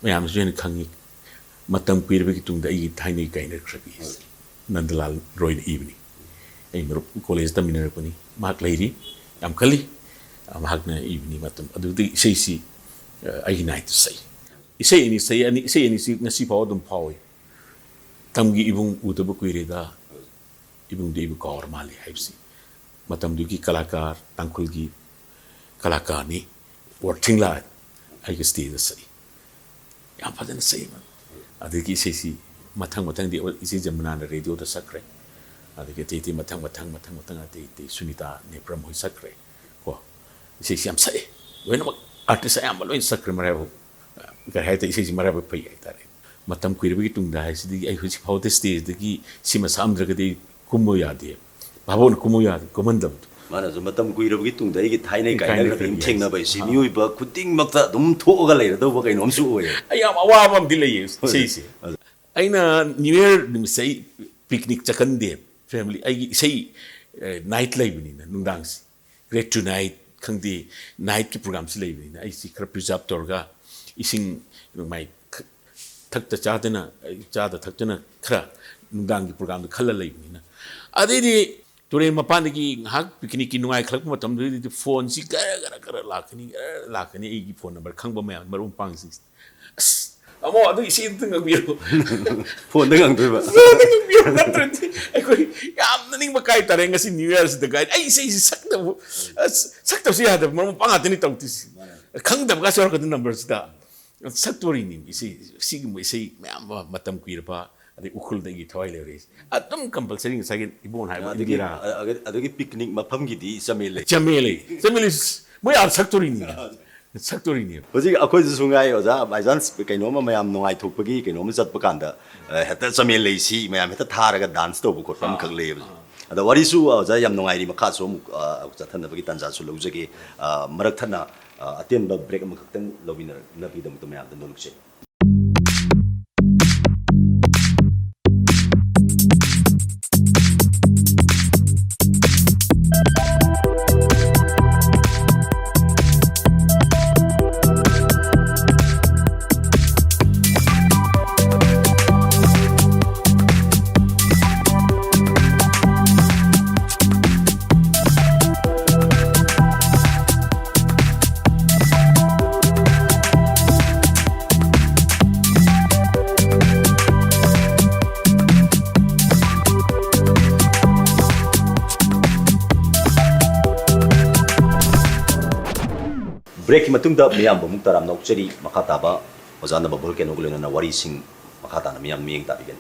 ma'am zone खंगी मतम पीरबे की तुंग दाई थाइने काइनर खबी Nandlal ruin evening ए मरो college तमिनर पनि माक लेरी याम खली माकना evening मतम अदुदि इसे सी आई नाइट सही इसे नि सी नसी पाव दम पाव तमगी इबुंग उदब कुइरेदा इबुंग देब कौर माले हाइसी मतम दुगी कलाकार तंकुलगी कलाकार नि वर्थिंग ला आई स्टेज सही याम फजन सही अदगी सेसी मथंग दे इसे जमुना रेडियो द सक्रे अदगी ते मथंग ते सुनीता ने प्रम होई सक्रे को इसे याम सही वेन आर्टिस्ट याम लोइन सक्रे मराबो गर हाय ते इसे मराबो फै आई तारे मतम कुइरबगी तुंगदा हाइसिदी आई हुजि फाउते स्टेज दगी सिमा सामद्रगदे कुमो यादे बाबोन कुमो याद कुमंदम माना जो मतम कुइरबगी तुंगदा इगे थाइने काइनर खदिम थेंगनाबा सि मिउइबा खुदिंग मक्ता दुम थोगा लेरदौबा कैनोमसु ओय आई याम अवाबम दिलैये सेसी अइना न्यू ईयर निमसै पिकनिक चकंदे फैमिली आई सही नाइट लाइबनिना नुंदांगसी ग्रेट टू नाइट खंगदे नाइट की प्रोग्राम से लाइबनिना आई सी खर प्रिजर्व तोरगा इसिंग माइ थक्ता चादा थक्तना खरा नुंदांग की प्रोग्राम खल्ला लाइबनिना अदेदी तुरे मपान की हाक पिकनिक की नुआई खलक मतम दि फोन सी कर लाखनी एगी फोन नंबर खंगबा मया मरुम पांगसी अमो अदु इसी तंग बिरो फोन दंग दोबा बिरो नत्रति अखोई याम ननिंग बकाई तरे ngasi न्यू ईयर से गाइड आई से सकत से याद मरुम पांगा तनी तौति खंगदम का सोर का नंबर सिदा सकतोरी नि इसी सिग मो इसी मयाम मतम कुइरबा अदे उखुल दगी थवाई लेरे अदम कंपलसरी सगिन इबोन हाय दिगिरा अदगी पिकनिक मफम गिदी चमेले मोय आर सकतोरी नि होजी अखोय सुंगाय ओजा बाय चांस कैनोमा मयाम नोंगाय थोपगी कैनोमा चतप कांदा हेता चमेले सी मयाम हेता थारगा डांस तोब खोटम खगले अदा वरिसु ओजा याम नोंगायरी मखा सो चथनबगी तंजा सु लौजगे मरक थना अतेन ब्रेक मखतन लौबिनर नबीदम तो मयाम दनुलुचे ब्रेक की मतुंग दा मियाम बमुक ताराम नौचरी मखा ताबा ओजाना बबल के नोगलेना ना वारी सिंग मखा ताना मियाम मियंग ताबिगन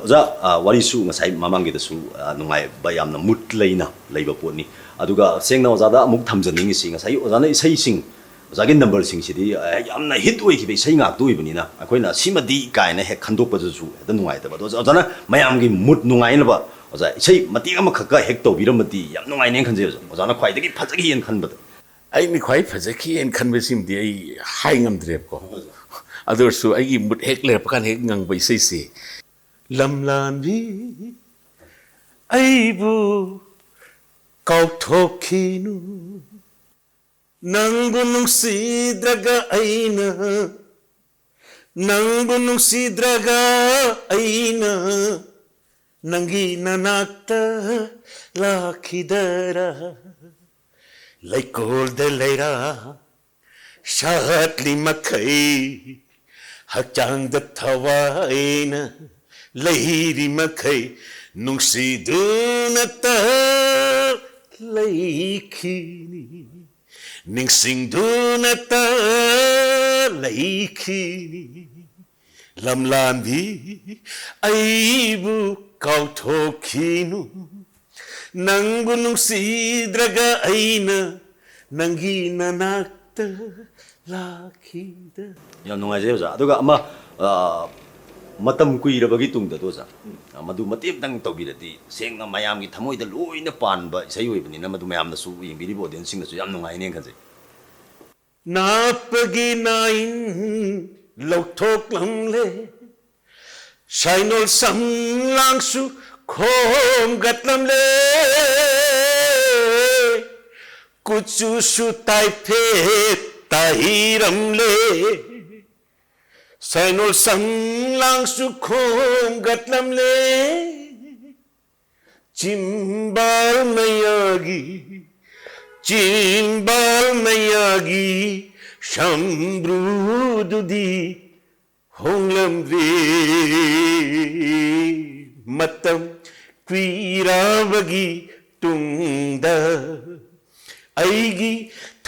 ओजा वारी सु ngasai mamang gi da su nungai ba yamna mut leina leiba potni aduga sengna oza da amuk thamjaning si ngasai ozana isai sing ozagi number sing si di yamna hit oi ki be sai ngak tu ibani na akoina simadi kaina he khandok ba ju da nungai da ba ozana mayam gi mut nungai na ba oza isai mati ama khaka hek to biramati yam nungai nen khanje ozana khwai dagi phajagi yen khan ba ai ni khwai phajaki en khan besim di ai hai ngam drep ko ador su ai gi mut hek le pakan hek ngang bai sei se lam lan bi ai bu kau thokinu nangbu nungsidraga aina nangbu nungsidraga aina nangi nanakta lakhidara laikol de leira shatli makai hakchang da thawaina leiri makai nungsidunata laikini ningsingdunata laikini lamlambi aibu kauthokinu nangbu nungsidraga aina nangi nanakta lakhida yam nungai je oza aduga ama matam kuirabagi tungda doza madu matip dang tobirati sengna mayam gi thamoi da loina panba isai oibani na madu mayam na su yingbiri boden sing na su yam nungai ne khanje napagi nain lauthok lamle shainol samlangsu khom gatlamle kuchu su tai phe tahiramle shainol samlangsu khom gatlamle chimbal mayagi shambrududi honglamre matam kuiravagi tungda aigi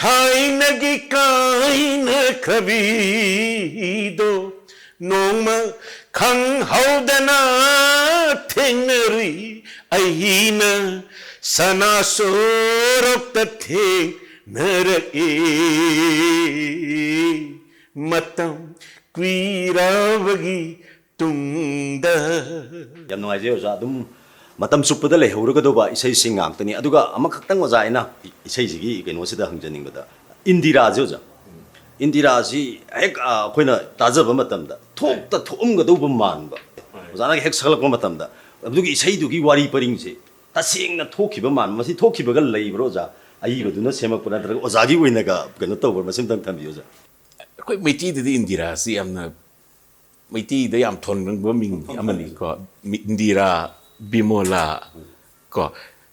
thainagi kaina khabido nongma khang haudana thengnari aina sana sorokta thengnari matam kuiravagi tungda yam nungai je oza dum matam suppada le hawraga doba isai sing ngak tani aduga ama khaktang oza ina isai jigi keno sida hangjaning bada indira je oza indira ji ek khoina tajaba matamda thokta thomga doba manba oza na hek sagalakma matamda adugi isai dugi wari paring je tasengna thokhiba man masi thokhibaga leibro oza ai baduna semak pura dra oza gi oina ga keno tawbar masim tang thambi oza koi meiti de indira si amna meiti de yam thon ba ming amani ko indira bimola ko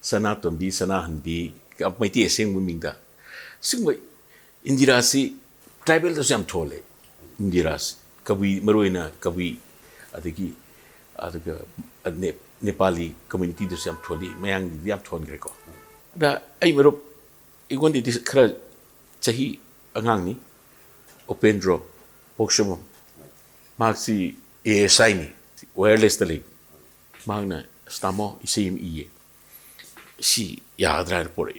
sanatombi sanahanbi ka meiti eseng ming da singbai indira si tribal to sam thole indira kabi maroina kabi adagi adaga nepali community to sam tholi mayang yam thon gre ko da ai maro igon di khara chahi angang ni open draw pokshamo maxi ASI ni wireless tali magna stamo isim iye si yadra pore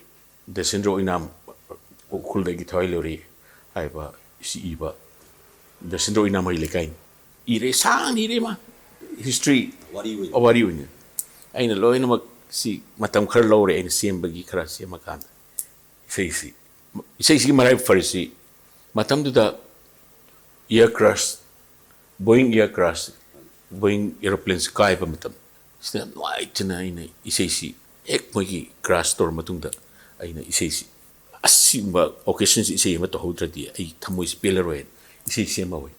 desendro inam okul de githoi lori aiba si iba desendro inam ai lekai ire sang ire ma history wari wini aina loina mak si matam khar lore aina sembagi khara sema kan si marai farisi matam da aircraft Boeing aircraft Boeing aeroplanes kai pa matam sina noi tina ina isesi ek mogi crash tor matungda aina isesi asimba occasions isei ma to hodradi ai thamoi speleroen isei sema wai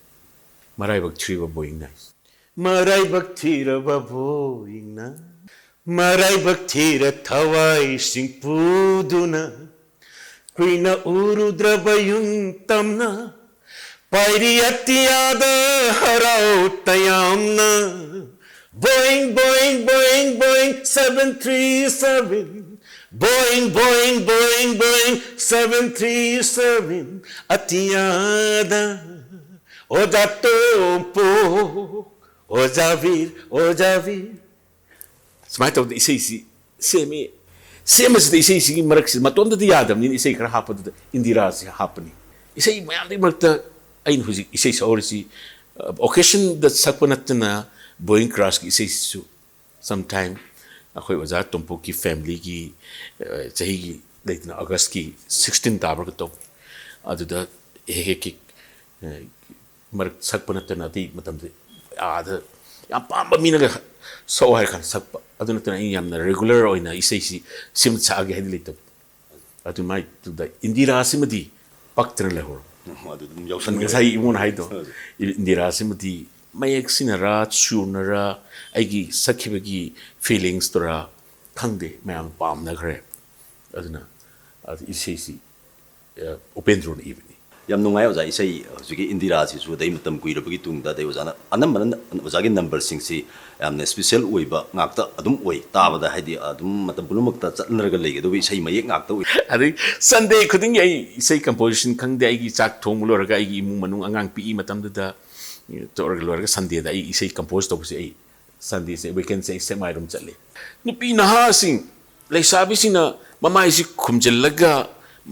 marai bak thri ba Boeing nice marai bak thira ba Boeing na marai bak thira thawai sing puduna kuina urudra bayun tamna Pairi atiyada harau tayamna Boeing, Boeing, Boeing, Boeing 737 Boeing, Boeing, Boeing, Boeing, 737, Atiada, Oda Tompo, Ojavir, Ojavir. Sumait of the Isay, same as the Isay Marx, Matonda the Adam, in Isay happened in the Ras happening. Isay, my only Marta, I know Isay Orisi, occasion that Sapanatana, Boeing crash, Isay sometime. अखोई वजा तुमपो की family की चाही लेकिन अगस्त की 16 ताबर तो अदुदा एक एक मर सकपन तनाती मतलब आधा या पाम मीनगा सो है kan सकप अदुना तना यामना रेगुलर ओइना इसेसी सिम चागे हदि लेतो अदु माइ टु द इंदिरा सिमदी पक्तन लेहो अदु दum yausan ngasai imun haito indira simati mayek sinara chunara aigi sakhibagi feelings tora khangde mayam pamna khare aduna isisi upendron evening yam nungai oza isai jugi indira si su dai matam kui rabagi tungda dai oza na anam man oza gi number sing si yamne special oiba ngakta adum oi tabada haidi adum matam bulumukta chatnaraga leige do isai mayek ngakta oi adi sunday khuding ai isai composition khangde aigi chak thong lorga aigi imu manung angang pi matam da to orga sunday da ai isai compose to si ai Sunday se weekend se semi room chale nupi naha sing leisabi sina mamai si khumjelaga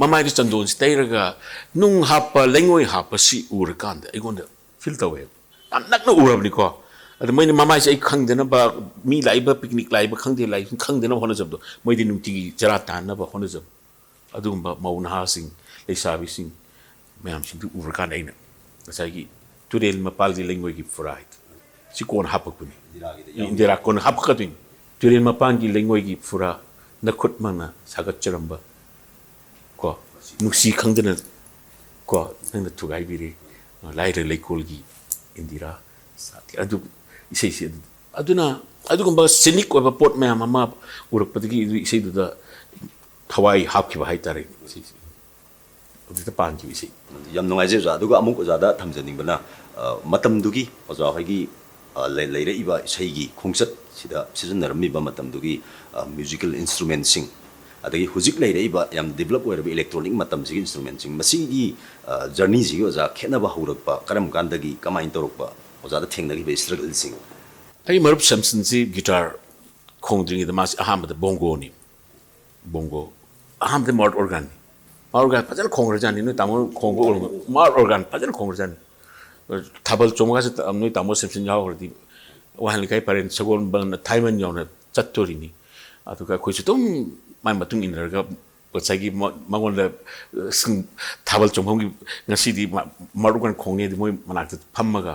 mamai ri chandon si tairaga nung hapa lengoi hapa si urkanda igonda feel tawe am nakna urabni ko adu maini mamai si ai khangdena ba mi laiba picnic laiba khangde lai khangdena hona jabdo moidi nungti jara tanna ba hona jab adu ba mauna ha sing leisabi sing mayam sing urkanda ina sai turel mapal di lengoi gi fried si kon hapakuni indira kon hapakatun turin mapangi lengoi fura nakut mana sagat charamba ko nuksi khangdana ko nang tugai biri laire lekol gi indira sati adu isei se aduna adugumba cynic oba pot ma mama urapatigi isei da thawai hapki ba haitare adu ta pangi isei yam nungai je za duga amuk oza da thamjaning bana matam dugi oza hoigi leire iba isaigi khongchat sida sijanarami ba matam dugi musical instrument sing adagi huzik leire iba yam develop oira electronic matam sing instrument sing masigi journey ji oza khena ba haurakpa karam gandagi kamain torokpa oza da thengnagi be struggle sing ai marup samson si guitar khongdring da mas aham da bongo ni bongo aham da mod organ pajal khongra jani no tamol khongo mod organ pajal khongra jani tabal chomga se amnoi tamo samson yaw hordi wahan kai paren sagon bang thaiman yawna chattori ni atuka khoisu tum mai matung inraga pachagi mangon da tabal chomhom gi ngasi di marugan khongni di moi manak phammaga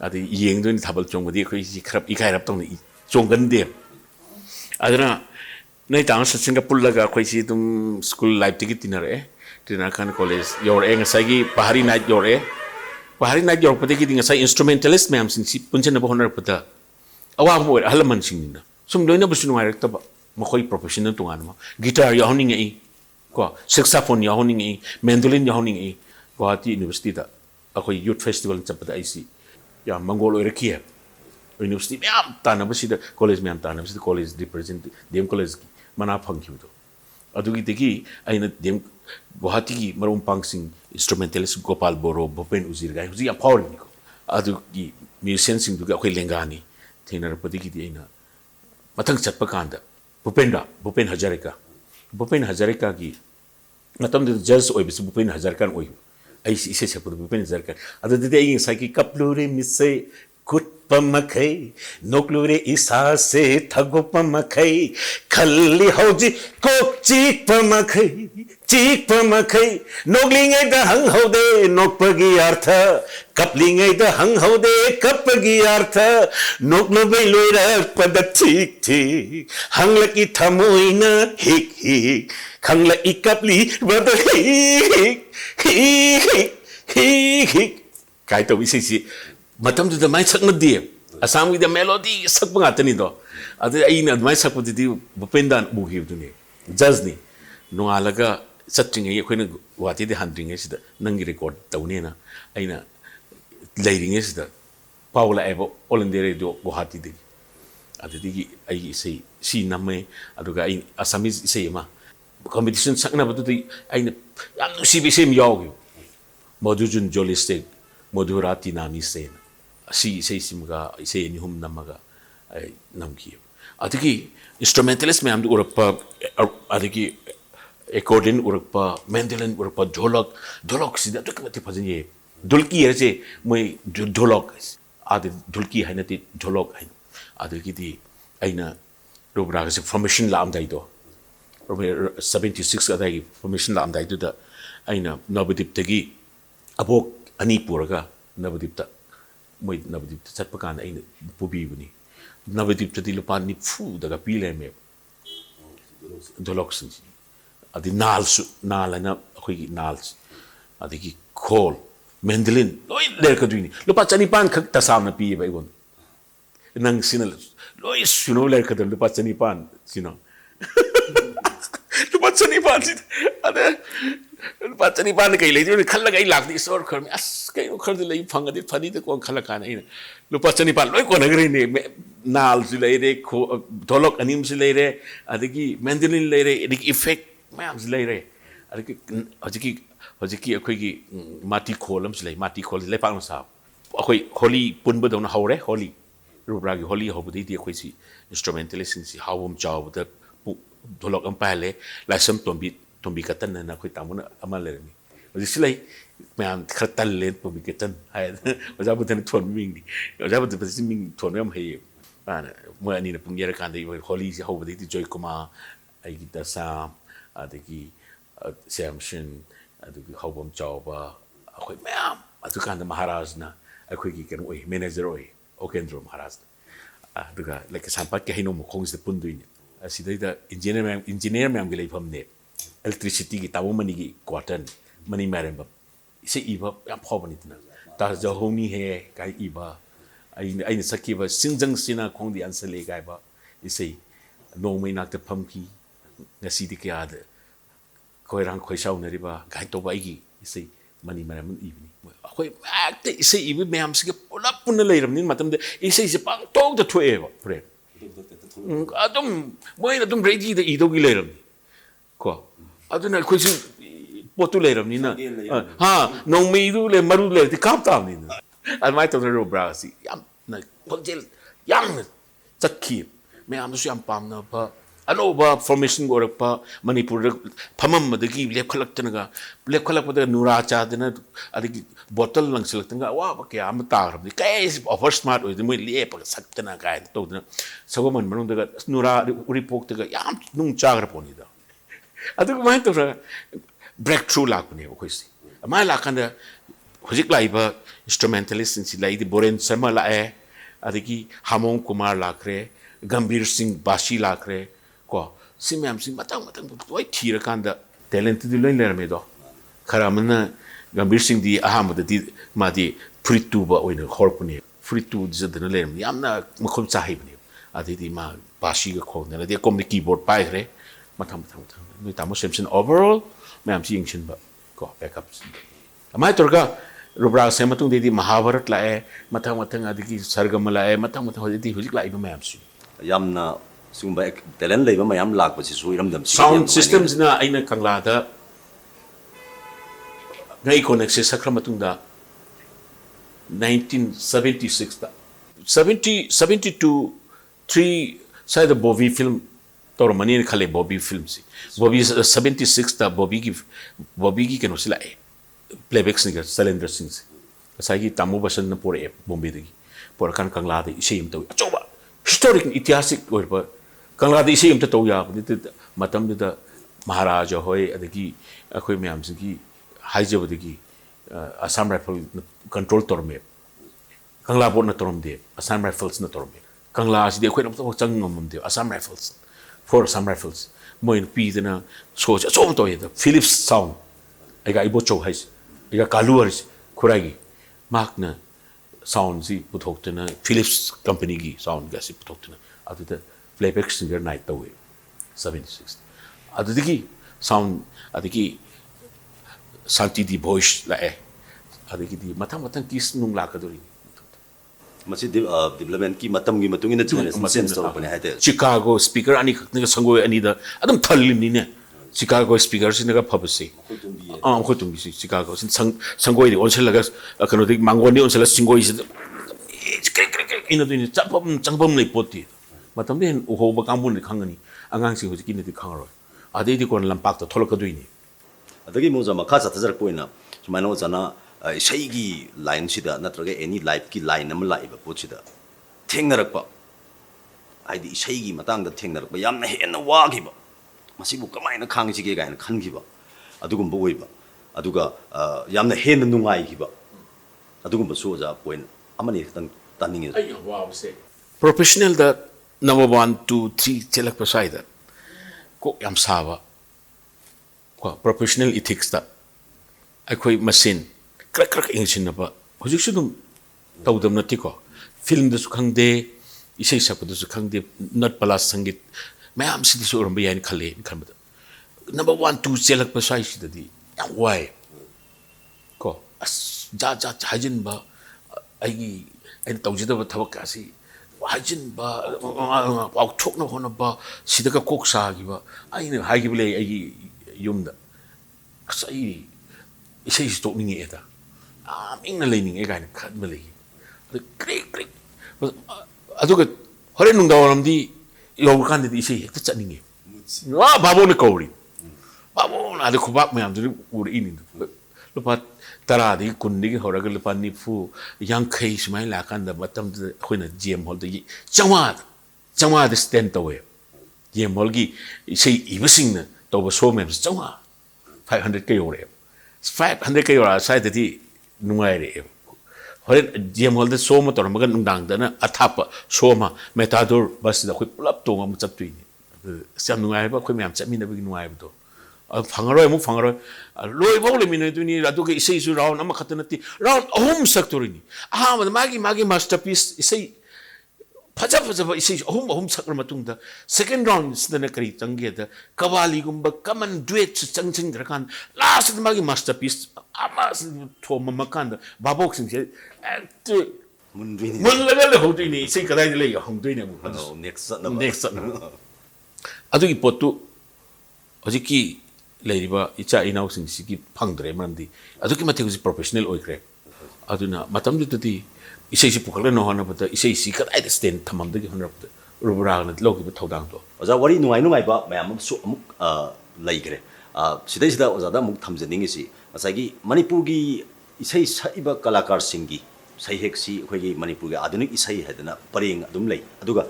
adi yeng doi tabal chomga di khoi si khrap ikai rap tong ni chonggan de adana nei tang sa singapore laga khoi si tum school life tigi tinare tinakan college yor eng sagi pahari night yor Pahari na jor pati kiti nga sa instrumentalist mayam sing si punchen na honar pata awa mo halaman sing nina sum loina busu ngai rekta ba makoi professional tungan mo guitar ya honing ai ko saxophone ya honing ai mandolin ya honing ai Guwahati University da akoi youth festival chapata ai si ya mangol oi rekia university mayam tana ba sida college mayam tana ba sida college represent dem college ki mana phangki do adugi teki aina dem Guwahati ki marum pangsing instrumentalist Gopal Boro Bhupen Ujirgai huji apor ni ko adu ki musician sing duga khoi lengani thenar pati ki aina mathang chatpa kanda Bhupen Hazarika ki matam de judge oi bis Bhupen Hazarika oi ai ise sepu Bhupen Hazarika adu de ai sai ki kaplure mise Kutpamakai, Noklure Isase, Tagopamakai, Kali Hoji, Kok Chikpamakai, Nogling the Hung Hode, Nokpagi Artha, Kapling the Hung Hode, Kapagi Artha, Noknobe Lura, Pada Tik, Hung Lucky Tamoina, Hik, Hung Lucky Kapli, Brother Hik, Kaito Visisi. Matam tu dah main sakna dia, asam kita melodi sak pengat ni do. Ada ini ada main sak pun jadi berpendan buhi tu ni, jazz ni. Nung alaga setting ni, aku ni Guwahati de handling ni sudah nangi record tahu ni na, aina lighting ni sudah. Paula Evo, all in there do Guwahati de. ꯑꯗꯨꯗꯒꯤ ꯑꯩꯒꯤ ꯏꯁꯩ ꯁꯤ ꯅꯝꯃꯦ ꯑꯗꯨꯒ ꯑꯩ ꯑꯁꯥꯃꯤꯁ ꯏꯁꯩ ꯑꯃ competition ꯁꯛꯅꯕꯗꯨꯗꯤ ꯑꯩꯅ ꯌꯥꯝ ꯅꯨꯡꯁꯤꯕ ꯏꯁꯩ ꯑꯃ ꯌꯥꯎꯈꯤꯕ ꯃꯙꯨꯖꯨꯟ ꯖꯣꯂꯤꯁꯇꯦꯛ ꯃꯙꯨꯔꯥꯇꯤ ꯅꯥꯃꯤꯁꯦꯅ ꯑꯁꯤ ꯏꯁꯩꯁꯤꯃꯒ ꯏꯁꯩ ꯑꯅꯤ ꯑꯍꯨꯝ ꯅꯝꯃꯒ ꯑꯩ ꯅꯝꯈꯤꯕ ꯑꯗꯒꯤ ꯏꯟꯁꯇ꯭ꯔꯨꯃꯦꯟꯇꯦꯂꯤꯁ ꯃꯌꯥꯝꯗ उरꯛꯄ ꯑꯗꯒꯤ ꯑꯦꯀꯣꯔडियन उरꯛꯄ ꯃꯦꯟꯗोलिन उरꯛꯄ ꯙꯣꯂꯛꯁꯤꯗ ꯑꯗꯨꯛꯀꯤ ꯃꯇꯤꯛ ꯐꯖꯅ ꯙꯨꯜꯀꯤ ꯍꯥꯏꯁꯦ ꯃꯣꯏ ꯙꯣꯂꯛ आदि ढुल्की है नती ढोलक है आदि अना रूपरागसे फॉर्मेशन लामदाइदो 76 अदाई फॉर्मेशन लामदाइदुदा अना नवदीपतगी अबोक अनी पुरगा नवदीपता मोय नवदीपता चटप कान अना पुबीबनी नवदीपतदी लुपा निफु दगा पीलेमे ढोलक सिंजी आदि नालना अखोई नाल्स आदि खोल मेंडलिन लोई लेरकदुनी लुपा चनिपान खक तसामना पीबा इगोन नंग सिना लोई सुनो लेरकद लुपा चनिपान सिनो लुपा चनिपान सि अदे लुपा चनिपान कई लेदि खल्ला गई लागदि सोर खर में अस कई खरदि लई फंगदि फनी त कोन खल्ला कान इन लुपा चनिपान लोई कोनगरे ने नाल सि लेरे ढोलक अनिम सि लेरे अदगी मेंडलिन लेरे एदिक इफेक्ट मैम सि लेरे अदगी हजिकी अखोई माटी खोल माटी खोल लेपाक साब अखोई होली पुनबदौना हौरे होली रूपरागी होली हौबदी अखोई इंस्ट्रूमेंटलिस्ट हावम चावद ढोलक पाले लाइसम तोंबी कतन अखोई तामुना अमा लेरनी हजिसी लै मैम खर तल्ले तोंबी कतन है ओजाबुदन थोन मिंगनी ओजाबुद बसी मिंग थोन मैम है आना मोय अनी पुंग येर कांदे होली से हौबदी जॉय कुमार आइगी दसाम आदगी सैमसन अदुगी हौबम चावबा अखोई मैम अदुकान महाराजना अखोई केन ओय मैनेजर ओय ओकेंद्र महाराज अदुगा लाइक संपात के हिनो मखोंग से पुंदुइने असिदैदा इंजीनियर मैम के लेफमने इलेक्ट्रिसिटी की ताबो मनी की क्वार्टर मनी मैरम इसे इबा याम फौबनितना ता जहोनी है काय इबा आई सकीबा सिंजंग सिना खोंदी आंसले गायबा इसे नोमै नाक फमकी ngasi di kya de koirang khoisau nariba gai to bai gi isei mani maram ibni akhoi akte isei ibi ma'am से पुला पुन leiramni matam de isei se pang tong da thoeba friend adum moi adum ready de ido gi leiramni ko aduna khoisu potu leiramni na ha nongmei du le maru le ti kap tam ni na mai to ro brasi yam na konjel yang chakhi मैम su yam pam na ba अनोबा formation गोरपा मणिपुर फमम मदगी लेखलक्तनगा लेखलक्पद नुरा चादना अदगी बोतल लंगसलक्तनगा वा क्या अम तारबदि कैस ओवर स्मार्ट ओइद मोय लेप सक्तना गाय तोदना सगोमन मनुदगा नुरा रिपोक्तगा याम नुंग चागर पोनिदा अदुग माय तो ब्रेक थ्रू लाकने ओखोइसि मा लाकंदा हुजिक लाइबा इंस्ट्रूमेंटलिस्ट सिंसि लाइदि बोरेन शर्मा लाए अदगी हामोंग कुमार लाखरे गंभीर सिंह बाशी लाखरे को सी मैम सिंह मतंग लोई थीरकांदा टैलेंट दि लोई लेरमेदो खरामना गंभीर सिंह दी अहामदि मादी फ्रिटुबा ओइन हरपने फ्रिटु जदना लेरम यामना मखम चाहिबने अदिदि मा बाशी ग खोंना दे कोम कीबोर्ड पाइग्रे मथम नोइ तामो सेमसन ओवरऑल मैम सी यंगसिनबा को बैकअप अमाय तोरगा रुब्राग से मतुंग देदी महाभारत लाए मथम अदिगी सरगम लाए मथम होदिदि हुजिक लाइबा मैम सी यामना सुंबा टैलेंट लेबा मयाम लाकपसिसु इरमदम साउंड सिस्टम्स ना अइना कंगलादा गई कोनेक्से सख्र मतुंदा 1976 दा 72 3 साइड बॉबी फिल्म तोर मनी खले बॉबी फिल्म सी बॉबी 76 दा बॉबी की केनो सिलाए प्लेबैक सिंगर शैलेंद्र सिंह से साइगी तामो बसन न पोरे बॉम्बे दगी पोरकान कंगलादा इसेम तो अचोबा हिस्टोरिक ऐतिहासिक ओरबा कंगलादा इसे अमता तौ याबदि मतमदुदा महाराजा होय अदगी अखोय म्याम सिगी हाइजबदगी असम राइफल कंट्रोल तोरमे कंगला बोर्ड न तोरमदे असम राइफल्स न तोरमे कंगला सिदि अखोय नमतो चंग ngomde Assam Rifles for Assam Rifles मोइन पीदना सोच अचोम तो येदा फिलिप्स साउंड एगा इबो चौ हाइस एगा कालुअर्स खुरागी माकना साउंड जी पुथोक्तना फिलिप्स कंपनी की साउंड गासी पुथोक्तना अदुदा प्लेबैक सिंगर नाइट तवे 76 अदुदगी साउंड अदगी शांति दी वॉइस लाए अदगी दी मथं किस नुंग लाकदोरी ꯃꯁꯤ ꯗꯤꯕꯂꯞꯃꯦꯟꯠꯀꯤ ꯃꯇꯝꯒꯤ ꯃꯇꯨꯡ ꯏꯟꯅ ꯖꯦꯅꯦꯔꯦꯁꯟ ꯆꯦꯟꯖ ꯇꯧꯔꯛꯄꯅꯦ ꯍꯥꯏꯇꯥꯔꯦ Chicago speaker ani khakna sangoi ani da adam thallimni ne Chicago speaker sinaga phabase khoi tumbi si Chicago sin sangoi de onselaga kano de mangoni onsela singoi si ina de changpam nei poti matam de uhoba kambun ni khangani angang si hoji kin de khangaro ade di kon lampak to tholakadoini adagi mo jama kha chathajak poina sumaino jana isaigi line sida natraga any life ki line am laiba pochida thengnarakpa aidi isaigi matangda thengnarakpa yamna henna wagiba masibu kamaina khangchige gaina khangiba adugumba oiba aduga yamna henna nungai giba adugumba soja point amani tan taninge professional da number 1 2 3 chelak pasaida ko yam sawa ko professional ethics da akhoi machine crack crack ingsin ba hojik su dum tawdam nati ko film da su khangde isai sak da su khangde not palas sangit mayam si su ram bayan khale khamda number 1 2 chelak pasai si da di yang wai ko as ja ja hajin ba ai tawjida ba thawak asi hajin ba au thok na hona ba sida ka kok sa gi ba ai ne hai gi ble ai yumda asai isai stop ningi eta ingna lening e gaina khat mali adu krik krik aduga hore nung dawaram di yow kan di isai hekta chaningi wa babo ne kawri babo na adu khubak mayam du uri ini lupa tara di kundi gi horaga lupa nifu yang khai smai la kan da matam de khoina gm hol de chama de stand away gm hol gi isai ibasing na tawba so mem chama 500k yore 500k yore sai de di nungai re hore gm hol de so ma tor magan nungdang da na athapa so ma metador bas da khoi pulap to ma chap tuini sam nungai ba khoi myam chami na bi nungai ba to phangaro mu phangaro loi bau le min tu ni adu ke isei su round ama khatanati round ahum saktorini aha magi masterpiece isei faja ba isei ahum sakra matungda second round sidana kari change da kawali gumba common duet changching drakan last magi masterpiece ama thoma makanda babok sing se act mun laga le hodini isei kadai le hongdoine mu next adu ki potu hojiki leiriba icha inau sing sigi phangdre mandi aduki mathe usi professional oikre aduna matam ditati isei si pukal no hona bata isei si kat ai stand thamam de hona bata rubra na logi ba thodang to oza wari nungai ba mayam su amuk laigre sidai sida oza da muk thamjaning si asagi manipur gi isei saiba kalakar singi saihek si khoigi manipur gi adunik isei hedana pareng adum lei aduga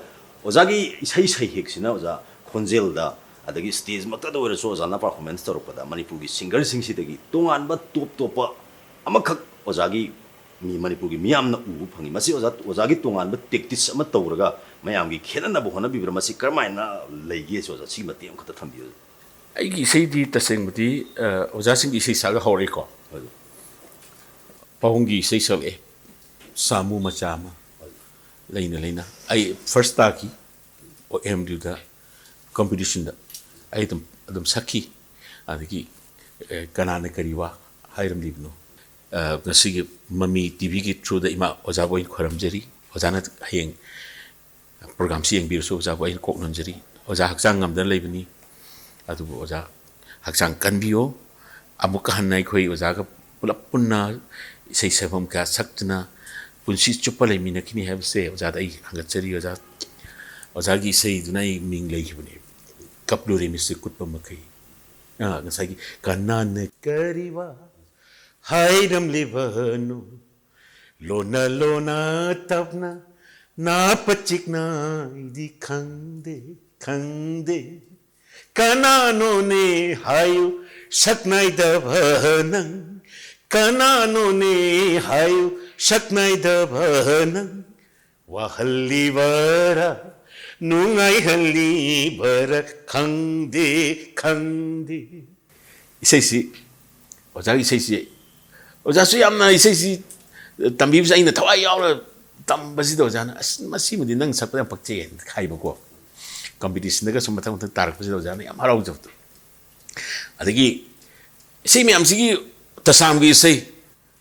oza gi isei saihek sina oza khonjel da adagi stage makta do so jana performance toropda manipur gi singer sing si dagi tongan ba top amakhak ozagi mi manipur gi miyam na u phangi masi ozagi tongan ba tactics ama tawraga mayam gi khena na bohona bibra masi karmaina leige so si matem khata thambi ai gi sei di taseng mati oza sing gi sei saga hore ko pahungi sei saw e samu machama leina ai first ta ki o mdu da competition da ai dum sakhi adagi kanana kariwa hairam libno ngasigi mami tv ki through da ima oja boy khoram jeri ojana hayeng program si eng bir so oja boy kok non jeri oja hakchang ngam da leibni adu oja hakchang kanbio amuka hanai khoi oja ga pulap punna sei sebam ka saktna punsi chupa leimina kini have se oja da ai hangat jeri oja gi sei dunai ming leibni kapluri misi kutpa makai ngasagi kanana kariwa hairam livanu lona tapna na pachikna idi khangde kanano ne hayu saknai davhanang kanano ne hayu saknai davhanang wahalliwara nungai halli bara khangde isei si oja su yamna isei si tambi bisa ina thawai yaula tambasi do jana masi mudi nang sakpa pakche khai ba ko competition daga sum mathang tarak pasi do jana yam harau jabtu adagi sei mi amsigi tasam gi sei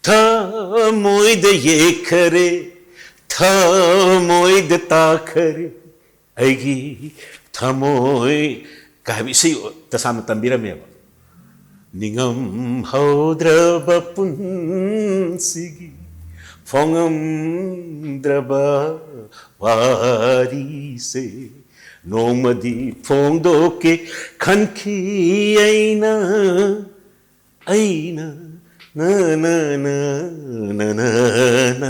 tha moi de ye khare थमोइद ताखरे अगी थमोइ काबी से तसाम तंबीरमेब निगम हौद्रब पुंसिगी फोंगमद्रब वारी से नोमदी फोंदो के खनखी ऐना न न न न न न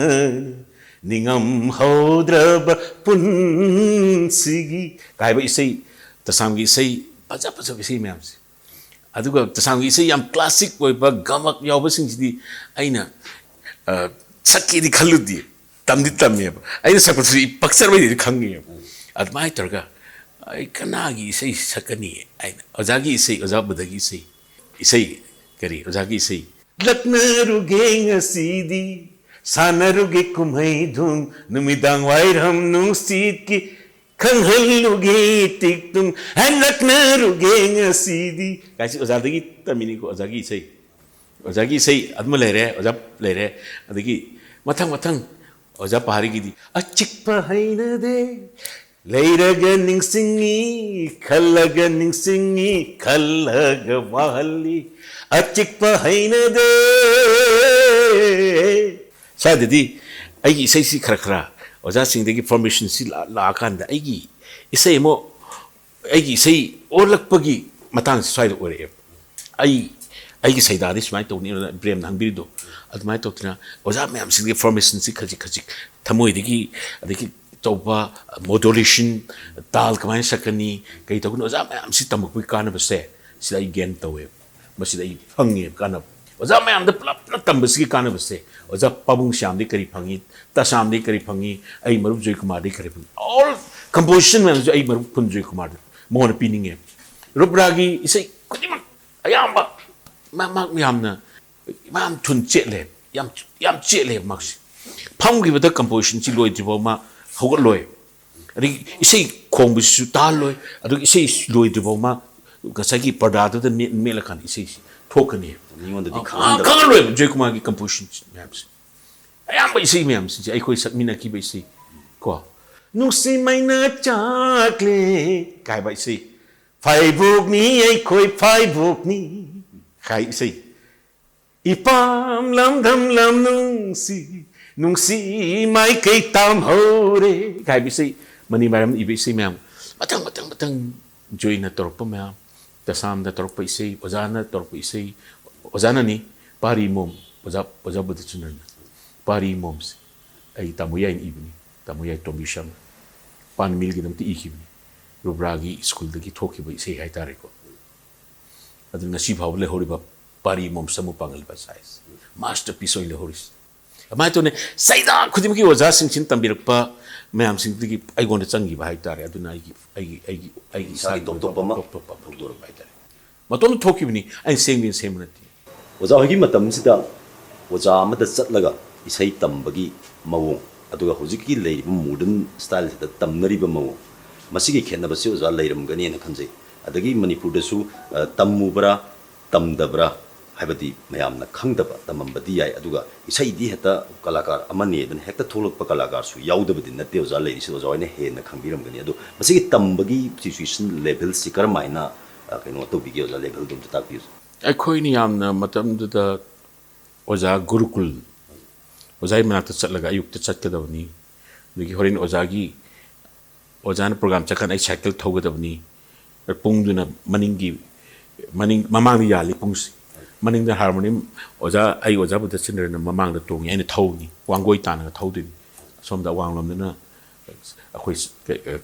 निगम हौद्रब पुंसिगी कायब इसई तसामगी इसई फजा फजा इसई मैम से अदुगा तसामगी इसई याम क्लासिक ओइबा गमक यावबसिंगसिदी आइना सक्कीदी खल्लुदी तमदी तमेब आइना सकपसि पक्सर बदि खंगी अदमाय तरगा आई कनागी इसई सकनी आइना ओजागी इसई ओजाबदगी इसई करी ओजागी इसई लक्नरुगेंग सीदी सानरुगे कुमई धुम नुमिदांग वाइरम नुसीत की खंगहलुगे टिक तुम है लक्नरुगेंग सीदी कैसी ओजादगी तमिनी को ओजागी सही अदम ले रे अदगी मथंग ओजा पहाड़ी की दी अचिक पहाइन दे लेरग निंगसिंगी खलग वाली अचिक पहाइन दे शायद दी आई इसे खरा ओजा सिंह फॉर्मेशन से लाकान इसे मो इसे ओरलपगी मतंग स्वाद आई सैदादी सुमाय तौनी ब्रेम हंगबीदो अदुमाय तौतना ओजा मैम सिंह फॉर्मेशन से खजिक थमोइदगी अदगी तौबा मॉड्यूलेशन ताल कमाय सकनी कई तौन ओजा मैम से तमक कानबसे सिदा गेन तौवे मसिदा फंगे कानब ओजा मैम द प्लप तंबसगी कानबसे ओजा पाबुंग श्यामदी करी फंगी तसामदी करी फंगी आई मरुप जय कुमार दी करी फंगी ऑल कंपोजिशन में जो आई मरुप कुन जय कुमार मोहन पीनिंगे रुपरागी इसे कुदिमक अयाम्बा मैम थुन चेले याम चेले मक्स फंगी कंपोजिशन से लोइद्रिबो मा हौगत लोय अदि इसे खोंबसु ताल लोय अदि इसे लोइद्रिबो मा गसागी पर्दादो द मेलखान इसे ठोकनी खालोय जय कुमार की कंपोजिशन मैम अयाम्बा इसे मैम से आई कोई सकमिना की इसे को नुसी मैना चाकले काय बा इसे फाइबुकनी आई कोई फाइबुकनी काय इसे इपाम लमधम लम नुंसी माई कई ताम होरे काय बिसे मनी मैम इबे मैम मतंग जोइना तोरप मैम तसाम द तोरप इसे ओजाना तोरप इसे ओजाना नि पारी मोम ओजा बदचुनन पारी मोम्स आई तामुया इन इबनी तामुया टोमिशम पान मिल गिदम ति इखिबनी रुब्रागी स्कूल दगी थोखिबो इसे हाय तारेको अदु नसी भावले होरिबा पारी मोम समु पांगल बसाइस मास्टरपीस ओइले होरिस अमाय तोने सैदा खुदिमकी ओजा सिंचिन तंबिरपा मैम सिंगदगी आइगोन चंगी भाई तारे अदुना आई साई टॉप अमा फुदोर भाई तारे मतोन थोखिबनी आई सेंगिन सेमनती ओजा होगी मतम सिदा ओजा अमद चटलगा इसै तंबगी मवों अदुगा हुजिकी लेरिबा मॉडर्न स्टाइल सिदा तमनरिबा मवों मसिगी खेनबसे ओजा लेरमगनी न खंजै अदगी मणिपुरदसु तम्मुबरा तमदबरा हाइबदी मयामना खंगदबा तमंबदी याय अदुगा इसैदी हेता कलाकार अमनी दन हेक्ता थोलकपा कलाकार सु याउदबदी नते ओजा लेरिसि ओजा ओइने हेना खंबिरमगनी अदु मसिगी तंबगी सिचुएशन लेवल सि करमाइना कइनो तोबिगी ओजा लेवल दुम तापियु अखोइनी यामना मतमदुदा ओजा गुरुकुल ओजाई मनाक्ता चटलगा अयुक्ता चटकदबनी दगी होरिन ओजागी ओजान प्रोग्राम चकन आई साइकिल थौगदबनी पुंगदुना मनिंग ममांग याली पुंगसि मनिंग हारमोनियम ओजा आई ओजा बुद चिनरन ममांग द तोंगी आइना थौनी वांगोई ताना थौदिन सोमदा वांगलमदना अखोइ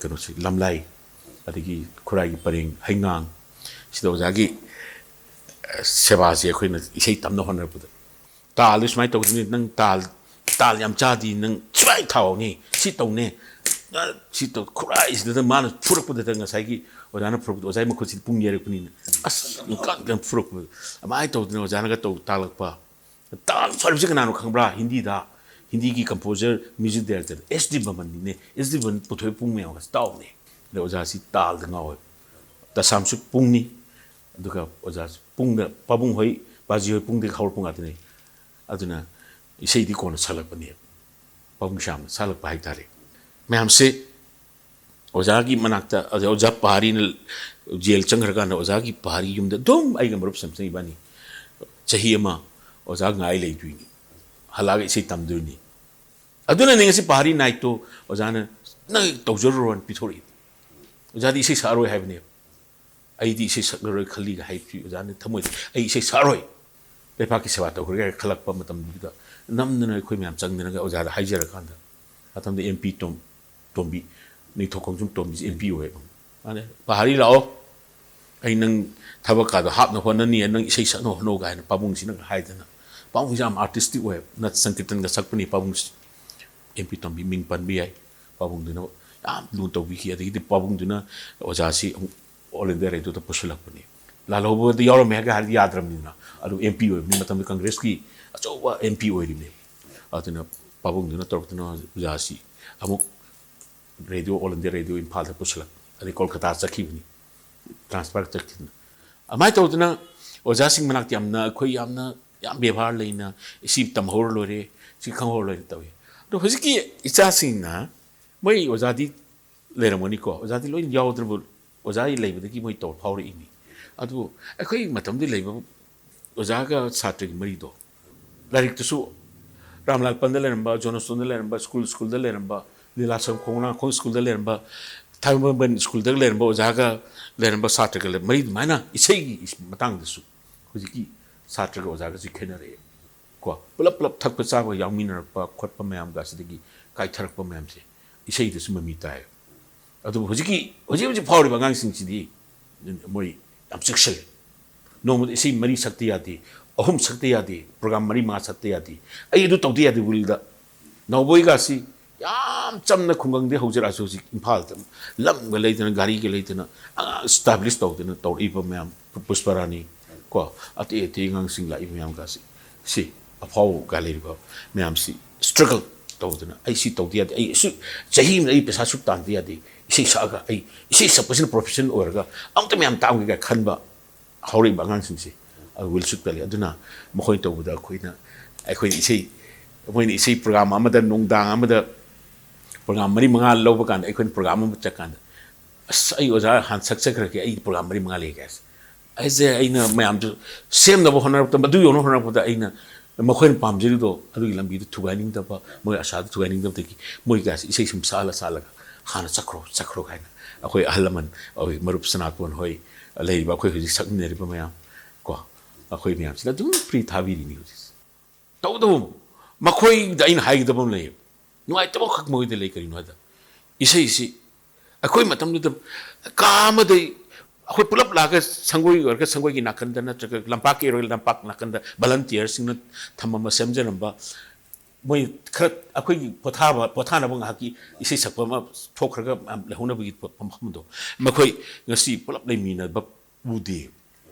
कनोसि लमलाई अदगी खुरागी परेंग हैंगांग सिदा ओजागी सेवासी अखोइना इसै तमना होनरबुद ताल सुमाय तौदनि नंग ताल याम चादी नंग सुमाय थावनी सि तौने सी तो खुराई सिदा मान फुरकपद ngसाइगी ओजाना फुरकपद ओजाई मखुसि पुंग येरकुनि अस नुकान फुरकपद अमाय तौदनि ओजाना ग तौ तालकपा ताल सरबिस कनानो खंब्रा हिंदी की composer music director SD Boman ने एसडी बमन पुथोय पुंग मेव तावने ले ओजा सि ताल द ngaw तसामसु पुंगनि दुका ओजा पुंग द पाबुंग होय बाजी होय पुंग दे खौर पुंग आदने अदुना इसैदी कोन सलपनि ꯄꯥꯕꯨꯡ ꯁ꯭ꯌꯥꯝꯅ ꯁꯥꯠꯂꯛꯄ ꯍꯥꯏꯇꯥꯔꯦ ꯃꯌꯥꯝꯁꯦ ꯑꯣꯖꯥꯒꯤ ꯃꯅꯥꯛꯇ ꯑꯣꯖꯥ ꯄꯍꯥꯔꯤꯅ ꯖꯦꯜ ꯆꯪꯈ꯭ꯔꯀꯥꯟꯗ ꯑꯣꯖꯥꯒꯤ ꯄꯍꯥꯔꯤ ꯌꯨꯝꯗ ꯑꯗꯨꯝ ꯑꯩꯒ ꯃꯔꯨꯞ ꯁꯝꯁꯪ ꯏꯕꯥꯅꯤ ꯆꯍꯤ ꯑꯃ ꯑꯣꯖꯥ ꯉꯥꯏ ꯂꯩꯗꯣꯏꯅꯤ ꯍꯜꯂꯛꯑꯒ ꯏꯁꯩ ꯇꯝꯗꯣꯏꯅꯤ ꯑꯗꯨꯅꯅꯦ ꯉꯁꯤ ꯄꯍꯥꯔꯤ ꯅꯥꯏꯠꯇꯣ ꯑꯣꯖꯥꯅ ꯅꯪ ꯇꯧꯖꯔꯨꯔꯣꯅ ꯄꯤꯊꯣꯔꯛꯏ ꯑꯣꯖꯥꯗꯤ ꯏꯁꯩ ꯁꯛꯑꯔꯣꯏ ꯍꯥꯏꯕꯅꯦꯕ ꯑꯩꯗꯤ ꯏꯁꯩ ꯁꯛꯂꯔꯣꯏ ꯈꯜꯂꯤꯒ ꯍꯥꯏꯕꯁꯤ ꯑꯣꯖꯥꯅ ꯊꯃꯣꯏꯗ ꯑꯩ ꯏꯁꯩ ꯁꯛꯑꯔꯣꯏ ꯂꯩꯄꯥꯛꯀꯤ ꯁꯦꯕꯥ ꯇꯧꯈ꯭ꯔꯒ ꯈꯜꯂꯛꯄ ꯃꯇꯝꯗꯨꯗ ꯅꯝꯗꯅ ꯑꯩꯈꯣꯏ ꯃꯌꯥꯝ ꯆꯪꯗꯅꯒ ꯑꯣꯖꯥꯗ ꯍꯥꯏꯖꯔꯀꯥꯟda ꯃꯇꯝꯗ ꯑꯦꯝ ꯄꯤ ꯇꯣꯝꯕꯤ ꯅꯤꯡꯊꯧ ꯈꯣꯡꯖꯣꯝ ꯇꯣꯝꯕꯤꯁꯦ ꯑꯦꯝ ꯄꯤ ꯑꯣꯏꯌꯦꯕ ꯃꯥꯅ ꯄꯍꯥꯔꯤ ꯂꯥꯛꯑꯣ ꯑꯩ ꯅꯪ ꯊꯕꯛꯀꯥꯗꯣ ꯍꯥꯞꯅ ꯍꯣꯠꯅꯅꯤ ꯅꯪ ꯏꯁꯩ ꯁꯛꯅ ꯍꯣꯠꯅꯧ ꯀꯥꯏꯅ ꯄꯥꯕꯨꯡꯁꯤꯅ ꯍꯥꯏꯗꯅ ꯄꯥꯕꯨꯡꯁꯤ ꯌꯥꯝ ꯑꯥꯔꯇꯤꯁꯇꯤꯛ ꯑꯣꯏꯌꯦꯕ ꯅꯠ ꯁꯪꯀꯤꯔꯇꯟꯒ ꯁꯛꯄꯅꯤ ꯄꯥꯕꯨꯡꯁꯤ ꯑꯦꯝ ꯄꯤ ꯇꯣꯝꯕꯤ ꯃꯤꯡ ꯄꯟꯕ ꯌꯥꯏ ꯄꯥꯕꯨꯡꯗꯨꯅ ꯌꯥꯝ ꯂꯨ ꯇꯧꯕꯤꯈꯤ ꯑꯗꯒꯤꯗꯤ ꯄꯥꯕꯨꯡꯗꯨꯅ ꯑꯣꯖꯥꯁꯤ ꯑꯃꯨꯛ ꯑꯣꯜ ꯏꯟꯗꯤꯌꯥ ꯔꯦꯗꯤꯑꯣꯗ ꯄꯨꯁꯤꯜꯂꯛꯄꯅꯤ ꯂꯥꯜꯍꯧꯕꯗ ꯌꯥꯎꯔꯝꯃꯦ ꯍꯥꯏꯔꯒ ꯍꯥꯏꯔꯗꯤ ꯌꯥꯗ꯭ꯔꯕꯅꯤꯅ ꯑꯗꯨ ꯑꯦꯝ ꯄꯤ ꯑꯣꯏꯕꯅꯤ ꯃꯇꯝꯗ ꯀꯪꯒ꯭ꯔꯦꯁꯀꯤ ꯑꯆꯧꯕ ꯑꯦꯝ ꯄꯤ ꯑꯣꯏꯔꯤꯕꯅꯤ ꯑꯗꯨꯅ ꯄꯥꯕꯨꯡꯗꯨꯅ ꯇꯧꯔꯛꯇꯨꯅ ꯑꯣꯖꯥꯁꯤ ꯑꯃꯨꯛ ꯔꯦꯗꯤꯑꯣ ꯑꯣꯜ ꯏꯟꯗꯤꯌꯥ ꯔꯦꯗꯤꯑꯣ ꯏꯝꯐꯥꯜꯗ ꯄꯨꯁꯤꯜꯂꯛꯄ ꯑꯗꯩ ꯀꯣꯜꯀꯇꯥ ꯆꯠꯈꯤꯕꯅꯤ ꯇ꯭ꯔꯥꯟꯁꯐꯔ ꯆꯠꯈꯤꯗꯅ ꯑꯗꯨꯃꯥꯏꯅ ꯇꯧꯗꯅ ꯑꯣꯖꯥꯁꯤꯡ ꯃꯅꯥꯛꯇ ꯌꯥꯝꯅ ꯑꯩꯈꯣꯏ ꯌꯥꯝꯅ ꯌꯥꯝ ꯕꯦꯕꯥꯔ ꯂꯩꯅ ꯁꯤ ꯇꯝꯍꯧꯔ ꯂꯣꯏꯔꯦ ꯁꯤ ꯈꯪꯍꯧꯔ ꯂꯣꯏꯔꯦ ꯇꯧꯏ ꯑꯗꯣ ꯍꯧꯖꯤꯛꯀꯤ ꯏꯆꯥꯁꯤꯡꯅ ꯃꯣꯏ ꯑꯣꯖꯥꯗꯤ ꯂꯩꯔꯝꯒꯅꯤꯀꯣ ꯑꯣꯖꯥꯗꯤ ꯂꯣꯏꯅ ꯌꯥꯎꯗ꯭ꯔꯕ ꯑꯣꯖꯥ ꯂꯩꯕꯗꯒꯤ ꯃꯣꯏ ꯇꯧ ꯐꯥꯎꯔꯛꯏꯅꯤ ꯑꯗꯨ ꯑꯩꯈꯣꯏ ꯃꯇꯝꯗ ꯂꯩꯕ ꯑꯣꯖꯥꯒ ꯁꯥꯇ꯭ꯔꯒꯤ ꯃꯔꯤꯗꯣ ꯂꯥꯏꯔꯤꯛꯇꯁꯨ ꯔꯥꯝꯂꯥꯜ ꯄꯟꯗ ꯂꯩꯔꯝꯕ ꯖꯣꯅꯣꯁꯇꯣꯟꯗ ꯂꯩꯔꯝꯕ ꯁ꯭ꯀꯨꯜꯗ ꯂꯩꯔꯝꯕ ꯂꯤꯂꯥꯁꯝ ꯈꯣꯡꯅꯥꯡꯈꯣꯡ ꯁ꯭ꯀꯨꯜꯗ ꯂꯩꯔꯝꯕ ꯊꯥꯡꯃꯩꯕꯟ ꯁ꯭ꯀꯨꯜꯗ ꯂꯩꯔꯝꯕ ꯑꯣꯖꯥꯒ ꯂꯩꯔꯝꯕ ꯁꯥꯇ꯭ꯔꯒ ꯃꯔꯤ ꯑꯗꯨꯃꯥꯏꯅ ꯏꯁꯩꯒꯤ ꯃꯇꯥꯡꯗꯁꯨ ꯍꯧꯖꯤꯛꯀꯤ ꯁꯥꯇ꯭ꯔꯒ ꯑꯣꯖꯥꯒꯁꯤ ꯈꯦꯠꯅꯔꯛꯑꯦ ꯀꯣ ꯄꯨꯂꯞ ꯄꯨꯂꯞ ꯊꯛꯄ ꯆꯥꯕ ꯌꯥꯎꯃꯤꯟꯅꯔꯛꯄ ꯈꯣꯠꯄ ꯃꯌꯥꯝꯒ ꯑꯁꯤꯗꯒꯤ ꯀꯥꯏꯊꯔꯛꯄ ꯃꯌꯥꯝꯁꯦ ꯏꯁꯩꯗꯁꯨ ꯃꯃꯤ ꯇꯥꯏ ꯑꯗꯨꯕꯨ ꯍꯧꯖꯤꯛ ꯐꯥꯎꯔꯤꯕ ꯑꯉꯥꯡꯁꯤꯡꯁꯤꯗꯤ ꯃꯣꯏ ꯌꯥꯝ ꯆꯦꯛꯁꯤꯜꯂꯤ ꯅꯣꯡꯃꯗ ꯏꯁꯩ 4 ꯁꯛꯇ ꯌꯥꯗꯦ 3 ꯁꯛꯇ ꯌꯥꯗꯦ ꯄ꯭ꯔꯣꯒ꯭ꯔꯥꯝ 4-5 ꯁꯛꯇ ꯌꯥꯗꯦ ꯑꯩ ꯑꯗꯨ ꯇꯧꯗ ꯌꯥꯗꯦ ꯋꯤꯜꯗ ꯅꯥꯎꯕꯣꯏꯒꯁꯤ ꯌꯥꯝ ꯆꯝꯅ ꯈꯨꯡꯒꯪꯗꯒꯤ ꯍꯧꯖꯔꯛꯑꯁꯨ ꯍꯧꯖꯤꯛ ꯏꯝꯐꯥꯜꯗ ꯂꯝꯒ ꯂꯩꯗꯅ ꯒꯥꯔꯤꯒ ꯂꯩꯗꯅ ꯏꯁꯇꯥꯕ꯭ꯂꯤꯁ ꯇꯧꯗꯅ ꯇꯧꯔꯛꯏꯕ ꯃꯌꯥꯝ ꯄꯨꯁꯄꯔꯥꯅꯤ ꯀꯣ ꯑꯇꯩ ꯑꯉꯥꯡꯁꯤꯡ ꯂꯥꯛꯏꯕ ꯃꯌꯥꯝꯒꯁꯤ ꯁꯤ ꯑꯐꯥꯎꯕꯒ ꯂꯩꯔꯤꯕ ꯃꯌꯥꯝꯁꯤ ꯁ꯭ꯇ꯭ꯔꯒꯜ ꯇꯧꯗꯅ ꯑꯩ ꯁꯤ ꯇꯧꯗ ꯌꯥꯗꯦ ꯑꯩ ꯆꯍꯤ ꯑꯃꯗ ꯑꯩ ꯄꯩꯁꯥ ꯁꯨꯛ ꯇꯥꯟꯗ ꯌꯥꯗꯦ ꯏꯁꯩ ꯁꯛꯑꯒ ꯑꯩ ꯏꯁꯩ ꯁꯛꯄꯁꯤꯅ ꯄ꯭ꯔꯣꯐꯦꯁꯟ ꯑꯣꯏꯔꯒ ꯑꯃꯨꯛꯇ ꯃꯌꯥꯝ ꯇꯥꯡꯒꯦ ꯈꯟꯕ ꯍꯧꯔꯛꯏꯕ ꯑꯉꯥꯡꯁꯤꯡꯁꯦ ꯋꯤꯜ ꯁꯨꯠ ꯄꯦꯜꯂꯤ ꯑꯗꯨꯅ ꯃꯈꯣꯏꯅ ꯇꯧꯕꯗ ꯑꯩꯈꯣꯏꯅ ꯏꯁꯩ ꯃꯣꯏꯅ ꯏꯁꯩ ꯄ꯭ꯔꯣꯒ꯭ꯔꯥꯝ ꯑꯃꯗ ꯅꯨꯡꯗꯥꯡ ꯑꯃꯗ ꯄ꯭ꯔꯣꯒ꯭ꯔꯥꯝ 4-5 ꯂꯧꯕ ꯀꯥꯟꯗ ꯑꯩꯈꯣꯏꯅ ꯄ꯭ꯔꯣꯒ꯭ꯔꯥꯝ ꯑꯃ ꯆꯠꯀꯥꯟꯗ ꯑꯁ ꯑꯩ ꯑꯣꯖꯥ ꯍꯥꯟꯅ ꯁꯛꯆꯈ꯭ꯔꯒꯦ ꯑꯩ ꯄ꯭ꯔꯣꯒ꯭ꯔꯥꯝ 4-5 ꯂꯩꯒꯦ ꯑꯩꯁꯦ ꯑꯩꯅ ꯃꯌꯥꯝꯗꯨ ꯁꯦꯝꯅꯕ ꯍꯣꯠꯅꯔꯛꯄꯗ ꯃꯗꯨ ꯌꯧꯅ ꯍꯣꯠꯅꯔꯛꯄꯗ ꯑꯩꯅ ꯃꯈꯣꯏꯅ ꯄꯥꯝꯖꯔꯤꯗꯣ ꯑꯗꯨꯒꯤ ꯂꯝꯕꯤꯗꯨ ꯊꯨꯒꯥꯏꯅꯤꯡꯗꯕ ꯃꯣꯏ ꯑꯁꯥꯗꯨ ꯊꯨꯒꯥꯏꯅꯤꯡꯗꯕꯗꯒꯤ ꯃꯣꯏꯒꯥꯁꯤ ꯏꯁꯩ ꯁꯨꯝ ꯁꯥꯜꯂꯒ ꯍꯥꯟꯅ ꯆꯠꯈ꯭ꯔꯣ ꯍꯥꯏꯅ ꯑꯩꯈꯣꯏ ꯑꯍꯜ ꯂꯃꯟ ꯑꯩꯈꯣꯏ ꯃꯔꯨꯞ ꯁꯅꯥꯇꯣꯟ ꯍꯣꯏ ꯂꯩꯔꯤꯕ ꯑꯩꯈꯣꯏ ꯍꯧꯖꯤꯛ ꯁꯛꯃꯤꯟꯅꯔꯤꯕ ꯃꯌꯥꯝ ꯀꯣ ꯑꯩꯈꯣꯏ ꯃꯌꯥꯝꯁꯤꯅ ꯑꯗꯨꯝ ꯐ꯭ꯔꯤ ꯊꯥꯕꯤꯔꯤꯅꯤ ꯍꯧꯖꯤꯛ ꯇꯧꯗꯕ ꯃꯈꯣꯏꯗ ꯑꯩꯅ ꯍꯥꯏꯒꯗꯕ ꯑꯃ ꯂꯩꯌꯦꯕ ꯅꯨꯡꯉꯥꯏꯇꯕ ꯈꯛ ꯃꯣꯏꯗ ꯂꯩ ꯀꯔꯤꯅꯣ ꯍꯥꯏꯗ ꯏꯁꯩꯁꯤ ꯑꯩꯈꯣꯏ ꯃꯇꯝꯗꯨꯗ ꯀꯥ ꯑꯃꯗ ꯑꯩꯈꯣꯏ ꯄꯨꯂꯞ ꯂꯥꯛꯑꯒ ꯁꯪꯒꯣꯏ ꯑꯣꯏꯔꯒ ꯁꯪꯒꯣꯏꯒꯤ ꯅꯥꯀꯟꯗ ꯅꯠꯇ꯭ꯔꯒ ꯂꯝꯄꯥꯛꯀꯤ ꯑꯣꯏꯔꯒ ꯂꯝꯄꯥꯛ ꯅꯥꯀꯟꯗ ꯚꯂꯟꯇꯤꯌꯔꯁꯤꯡꯅ ꯊꯝꯃꯝꯕ ꯁꯦꯝꯖꯔꯝꯕ ꯃꯣꯏ ꯈꯔ ꯑꯩꯈꯣꯏꯒꯤ ꯄꯣꯊꯥꯅꯕ ꯉꯥꯏꯍꯥꯛꯀꯤ ꯏꯁꯩ ꯁꯛꯄ ꯑꯃ ꯊꯣꯛꯈ꯭ꯔꯒ ꯂꯩꯍꯧꯅꯕꯒꯤ ꯃꯐꯝꯗꯣ ꯃꯈꯣꯏ ꯉꯁꯤ ꯄꯨꯂꯞ ꯂꯩꯃꯤꯟꯅꯕ ꯎꯗꯦ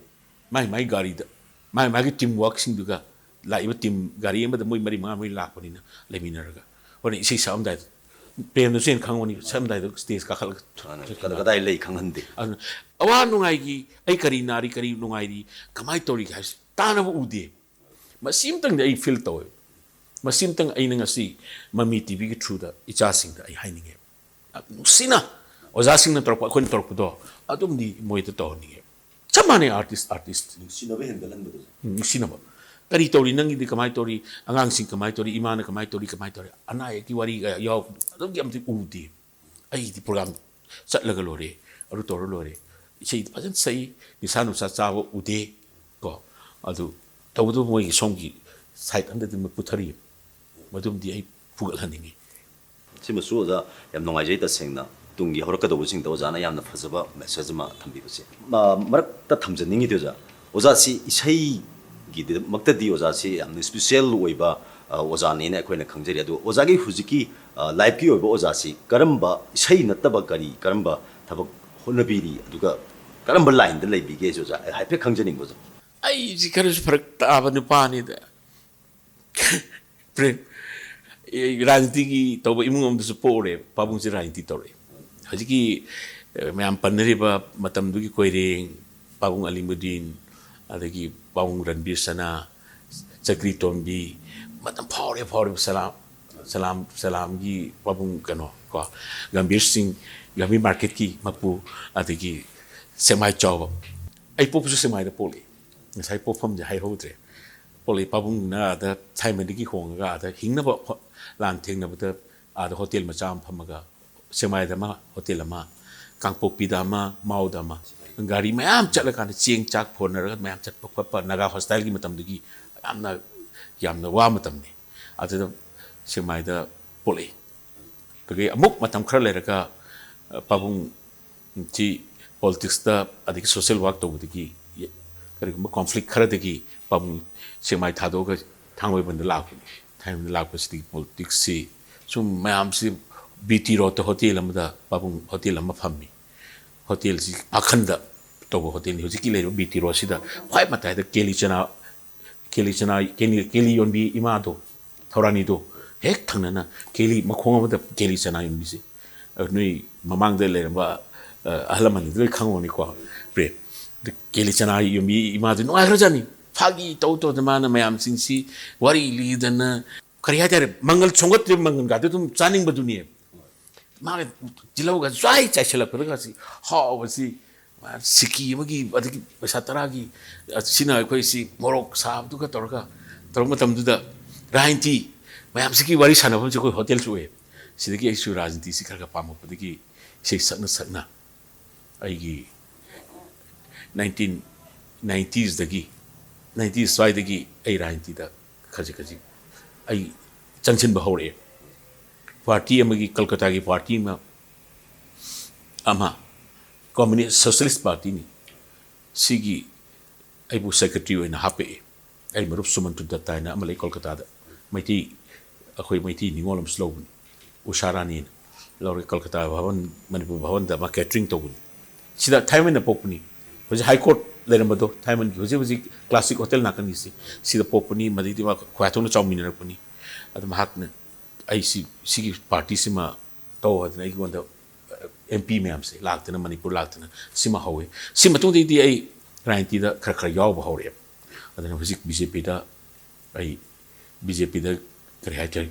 ꯃꯥꯒꯤ ꯒꯥꯔꯤꯗ ꯃꯥꯒꯤ ꯇꯤꯝ ꯋꯥꯔꯛꯁꯤꯡꯗꯨꯒ ꯂꯥꯛꯏꯕ ꯇꯤꯝ ꯒꯥꯔꯤ ꯑꯃꯗ ꯃꯣꯏ 4-5 ꯂꯥꯛꯄꯅꯤꯅ ꯂꯩꯃꯤꯟꯅꯔꯒ ꯍꯣꯔꯦꯟ ꯏꯁꯩ ꯁꯛꯑꯝꯗꯥꯏꯗ ꯄ꯭ꯔꯦꯝꯗꯁꯨ ꯍꯦꯟꯅ ꯈꯪꯉꯅꯤ ꯁꯛꯑꯝꯗꯥꯏꯗ ꯁ꯭ꯇꯦꯖ ꯀꯥꯈꯠꯂꯒ ꯀꯗꯥꯏ ꯂꯩ ꯈꯪꯍꯟꯗꯦ ꯑꯗꯨꯅ ꯑꯋꯥ ꯅꯨꯡꯉꯥꯏꯒꯤ ꯑꯩ ꯀꯔꯤ ꯅꯥꯔꯤ ꯀꯔꯤ ꯅꯨꯡꯉꯥꯏꯔꯤ ꯀꯃꯥꯏꯅ ꯇꯧꯔꯤꯒꯦ ꯍꯥꯏꯕꯁꯤ ꯇꯥꯅꯕ ꯎꯗꯦ ꯃꯁꯤꯃꯇꯪꯗꯤ ꯑꯩ ꯐꯤꯜ ꯇꯧꯋꯦ ꯃꯁꯤꯃꯇꯪ ꯑꯩꯅ ꯉꯁꯤ ꯃꯃꯤ ꯇꯤꯚꯤꯒꯤ ꯊ꯭ꯔꯨꯗ ꯏꯆꯥꯁꯤꯡꯗ ꯑꯩ ꯍꯥꯏꯅꯤꯡꯉꯦ ꯅꯨꯡꯁꯤꯅ ꯑꯣꯖꯥꯁꯤꯡꯅ ꯇꯧꯔꯛꯄ ꯑꯩꯈꯣꯏꯅ ꯇꯧꯔꯛꯄꯗꯣ ꯑꯗꯨꯝꯗꯤ ꯃꯣꯏꯗ ꯇꯧꯍꯟꯅꯤꯡꯉꯦ ꯆꯞ ꯃꯥꯟꯅꯩ ꯑꯥꯔꯇꯤꯁ ꯅꯨꯡꯁꯤꯅꯕ ꯍꯦꯟꯒꯠꯍꯟꯕꯗꯨ ꯅꯨꯡꯁꯤꯅꯕ ꯀꯔꯤ ꯇꯧꯔꯤ ꯅꯪꯒꯤꯗꯤ ꯀꯃꯥꯏꯅ ꯇꯧꯔꯤ ꯑꯉꯥꯡꯁꯤꯡ ꯀꯃꯥꯏꯅ ꯇꯧꯔꯤ ꯏꯃꯥꯅ ꯀꯃꯥꯏꯅ ꯇꯧꯔꯤ ꯑꯅꯥ ꯑꯌꯦꯛꯀꯤ ꯋꯥꯔꯤꯒ ꯌꯥꯎꯕ ꯑꯗꯨꯝꯒꯤ ꯑꯝꯇ ꯎꯗꯦ ꯑꯩꯗꯤ ꯄ꯭ꯔꯣꯒ꯭ꯔꯥꯝ ꯆꯠꯂꯒ ꯂꯣꯏꯔꯦ ꯑꯗꯨ ꯇꯧꯔ ꯂꯣꯏꯔꯦ ꯏꯁꯩꯗꯤ ꯐꯖꯅ ꯁꯛꯏ ꯅꯤꯁꯥ ꯅꯨꯡꯁꯥ ꯆꯥꯕ ꯎꯗꯦ ꯀꯣ ꯑꯗꯨ ꯇꯧꯕꯗꯕꯨ ꯃꯣꯏꯒꯤ ꯁꯣꯝꯒꯤ ꯁꯥꯏꯠ ꯑꯃꯗꯗꯤ ꯄꯨꯊꯔꯤ ꯃꯗꯨꯝꯗꯤ ꯑꯩ ꯐꯨꯒꯠꯍꯟꯅꯤꯡꯉꯤ ꯁꯤꯃꯁꯨ ꯑꯣꯖꯥ ꯌꯥꯝ ꯅꯨꯡꯉꯥꯏꯖꯩ ꯇꯁꯦꯡꯅ ꯇꯨꯡꯒꯤ ꯍꯧꯔꯛꯀꯗꯧꯕꯁꯤꯡꯗ ꯑꯣꯖꯥꯅ ꯌꯥꯝꯅ ꯐꯖꯕ ꯃꯦꯁꯦꯖ ꯑꯃ ꯊꯝꯕꯤꯕꯁꯦ ꯃꯔꯛꯇ ꯊꯝꯖꯅꯤꯡꯉꯤꯗꯤ ꯑꯣꯖꯥꯁꯤ ꯏꯁꯩꯒꯤꯗꯃꯛꯇꯗꯤ ꯑꯣꯖꯥꯁꯤ ꯌꯥꯝꯅ ꯁ꯭ꯄꯤꯁꯦꯜ ꯑꯣꯏꯕ ꯑꯣꯖꯥꯅꯦꯅ ꯑꯩꯈꯣꯏꯅ ꯈꯪꯖꯔꯤ ꯑꯗꯨ ꯑꯣꯖꯥꯒꯤ ꯍꯧꯖꯤꯛꯀꯤ ꯂꯥꯏꯐꯀꯤ ꯑꯣꯏꯕ ꯑꯣꯖꯥꯁꯤ ꯀꯔꯝꯕ ꯏꯁꯩ ꯅꯠꯇꯕ ꯀꯔꯝꯕ ꯊꯕꯛ ꯍꯣꯠꯅꯕꯤꯔꯤ ꯑꯗꯨꯒ ꯀꯔꯝꯕ ꯂꯥꯏꯟꯗ ꯂꯩꯕꯤꯒꯦꯁꯨ ꯑꯣꯖꯥ ꯍꯥꯏꯐꯦꯠ ꯈꯪꯖꯅꯤꯡꯕ ꯑꯣꯖꯥ ꯑꯩꯁꯤ ꯈꯔꯁꯨ ꯐꯔꯛ ꯇꯥꯕ ꯅꯨꯄꯥꯅꯤꯗ ꯄ꯭ꯔꯦꯝ ꯔꯥꯖꯅꯤꯇꯤꯒꯤ ꯇꯧꯕ ꯏꯃꯨꯡ ꯑꯃꯗꯁꯨ ꯄꯣꯛꯎꯔꯦ ꯄꯥꯕꯨꯡꯁꯦ ꯔꯥꯖꯅꯤꯇꯤ ꯇꯧꯔꯛꯑꯦ ꯍꯧꯖꯤꯛꯀꯤ ꯃꯌꯥꯝ ꯄꯟꯅꯔꯤꯕ ꯃꯇꯝꯗꯨꯒꯤ ꯀꯣꯏꯔꯦꯡ ꯄꯥꯕꯨꯡ ꯑꯂꯤꯃꯨꯗꯤꯟ ꯑꯗꯒꯤ ꯄꯥꯕꯨꯡ ꯔꯟꯕꯤꯔ ꯁꯅꯥ ꯆꯀ꯭ꯔꯤ ꯇꯣꯝꯕꯤ ꯃꯇꯝ ꯐꯥꯎꯔꯤꯕ सलाम की पाबुंग कनो को गंभीर सिंह गंभीर मार्केट की मकपू अदगी सेमाई चाव आई पोपसु सेमाई द पोली ngasai pofam je hai hodre poli pabung na da thai me digi honga da hingna ba lan thengna ba da hotel ma cham phamaga semai da ma hotel ma kangpok pi da ma mau da ma gari mayam chatla kan cheng chak phon na mayam chat pa pa naga hostel gi matam digi yamna wa matam ni ada semai da poli to ge amuk matam khar le ra pabung chi politics da adik social work to digi करीब conflict खरदगी पम सेमाई थादोग थांगोय बंद लापसी politics से सुम मैम से बीटी रोड होटल पबुंग होटल फमी होटल से अखंड तब होटल हजिकी बीटी रोड से खाई मताद केली चना केली योंबी इमादो थौरानीदो हेक थंगना केली मखोंग केली चना योंबी से नई ममांग अहलमन खाओनीको प्रे केली चना युमी इमादु नुआग्रजानी फागी तो माना मैम सिंसी वरी लीदना करिया जारे मंगल छोंगत मंगल गाते तुम चानिंग बदुनी मागे जिलौगा जाय चाइसला परगासी हावसी सिकी मगी अदगी पैसा तरागी सिना कोई सी मोरक साब दुका तोरग मतमदुदा राइंती मैम सिकी वरी सानबम से कोई होटल सुए सिदगी आइसु राजनीति सि खरगा पामपदगी से सकना आइगी 1990s दगी 90s स्वाइदगी आई राजनीति दा खजी आई चंगचिन बहौरे पार्टी अमगी कलकत्ता की पार्टी में अमा कम्युनिस्ट सोशलिस्ट पार्टी नि सिगी आइबु सेक्रेटरी होइना हापे आई मरुप सुमंतु दत्ताइना अमलै कलकत्ता दा मैती अखोय मैती निngोलम स्लोबनी उषारानी लौरे कलकत्ता भवन मणिपुर भवन दा कैटरिंग तोबनी सिदा थाइमन पोपनी होजे हाई कोर्ट लेरमदो थाइमन की होजे क्लासिक होटल नाकनी से पोपनी मदी ख्वाथों चाउमीन रखनी सिगी पार्टी से तौद MP मैम से लातना मणिपुर लातना सिमा हवे सिमतुंदी आई राजनीति खर खर याव हौरे अदना होजिक BJP दा आई BJP दा करी हाइटर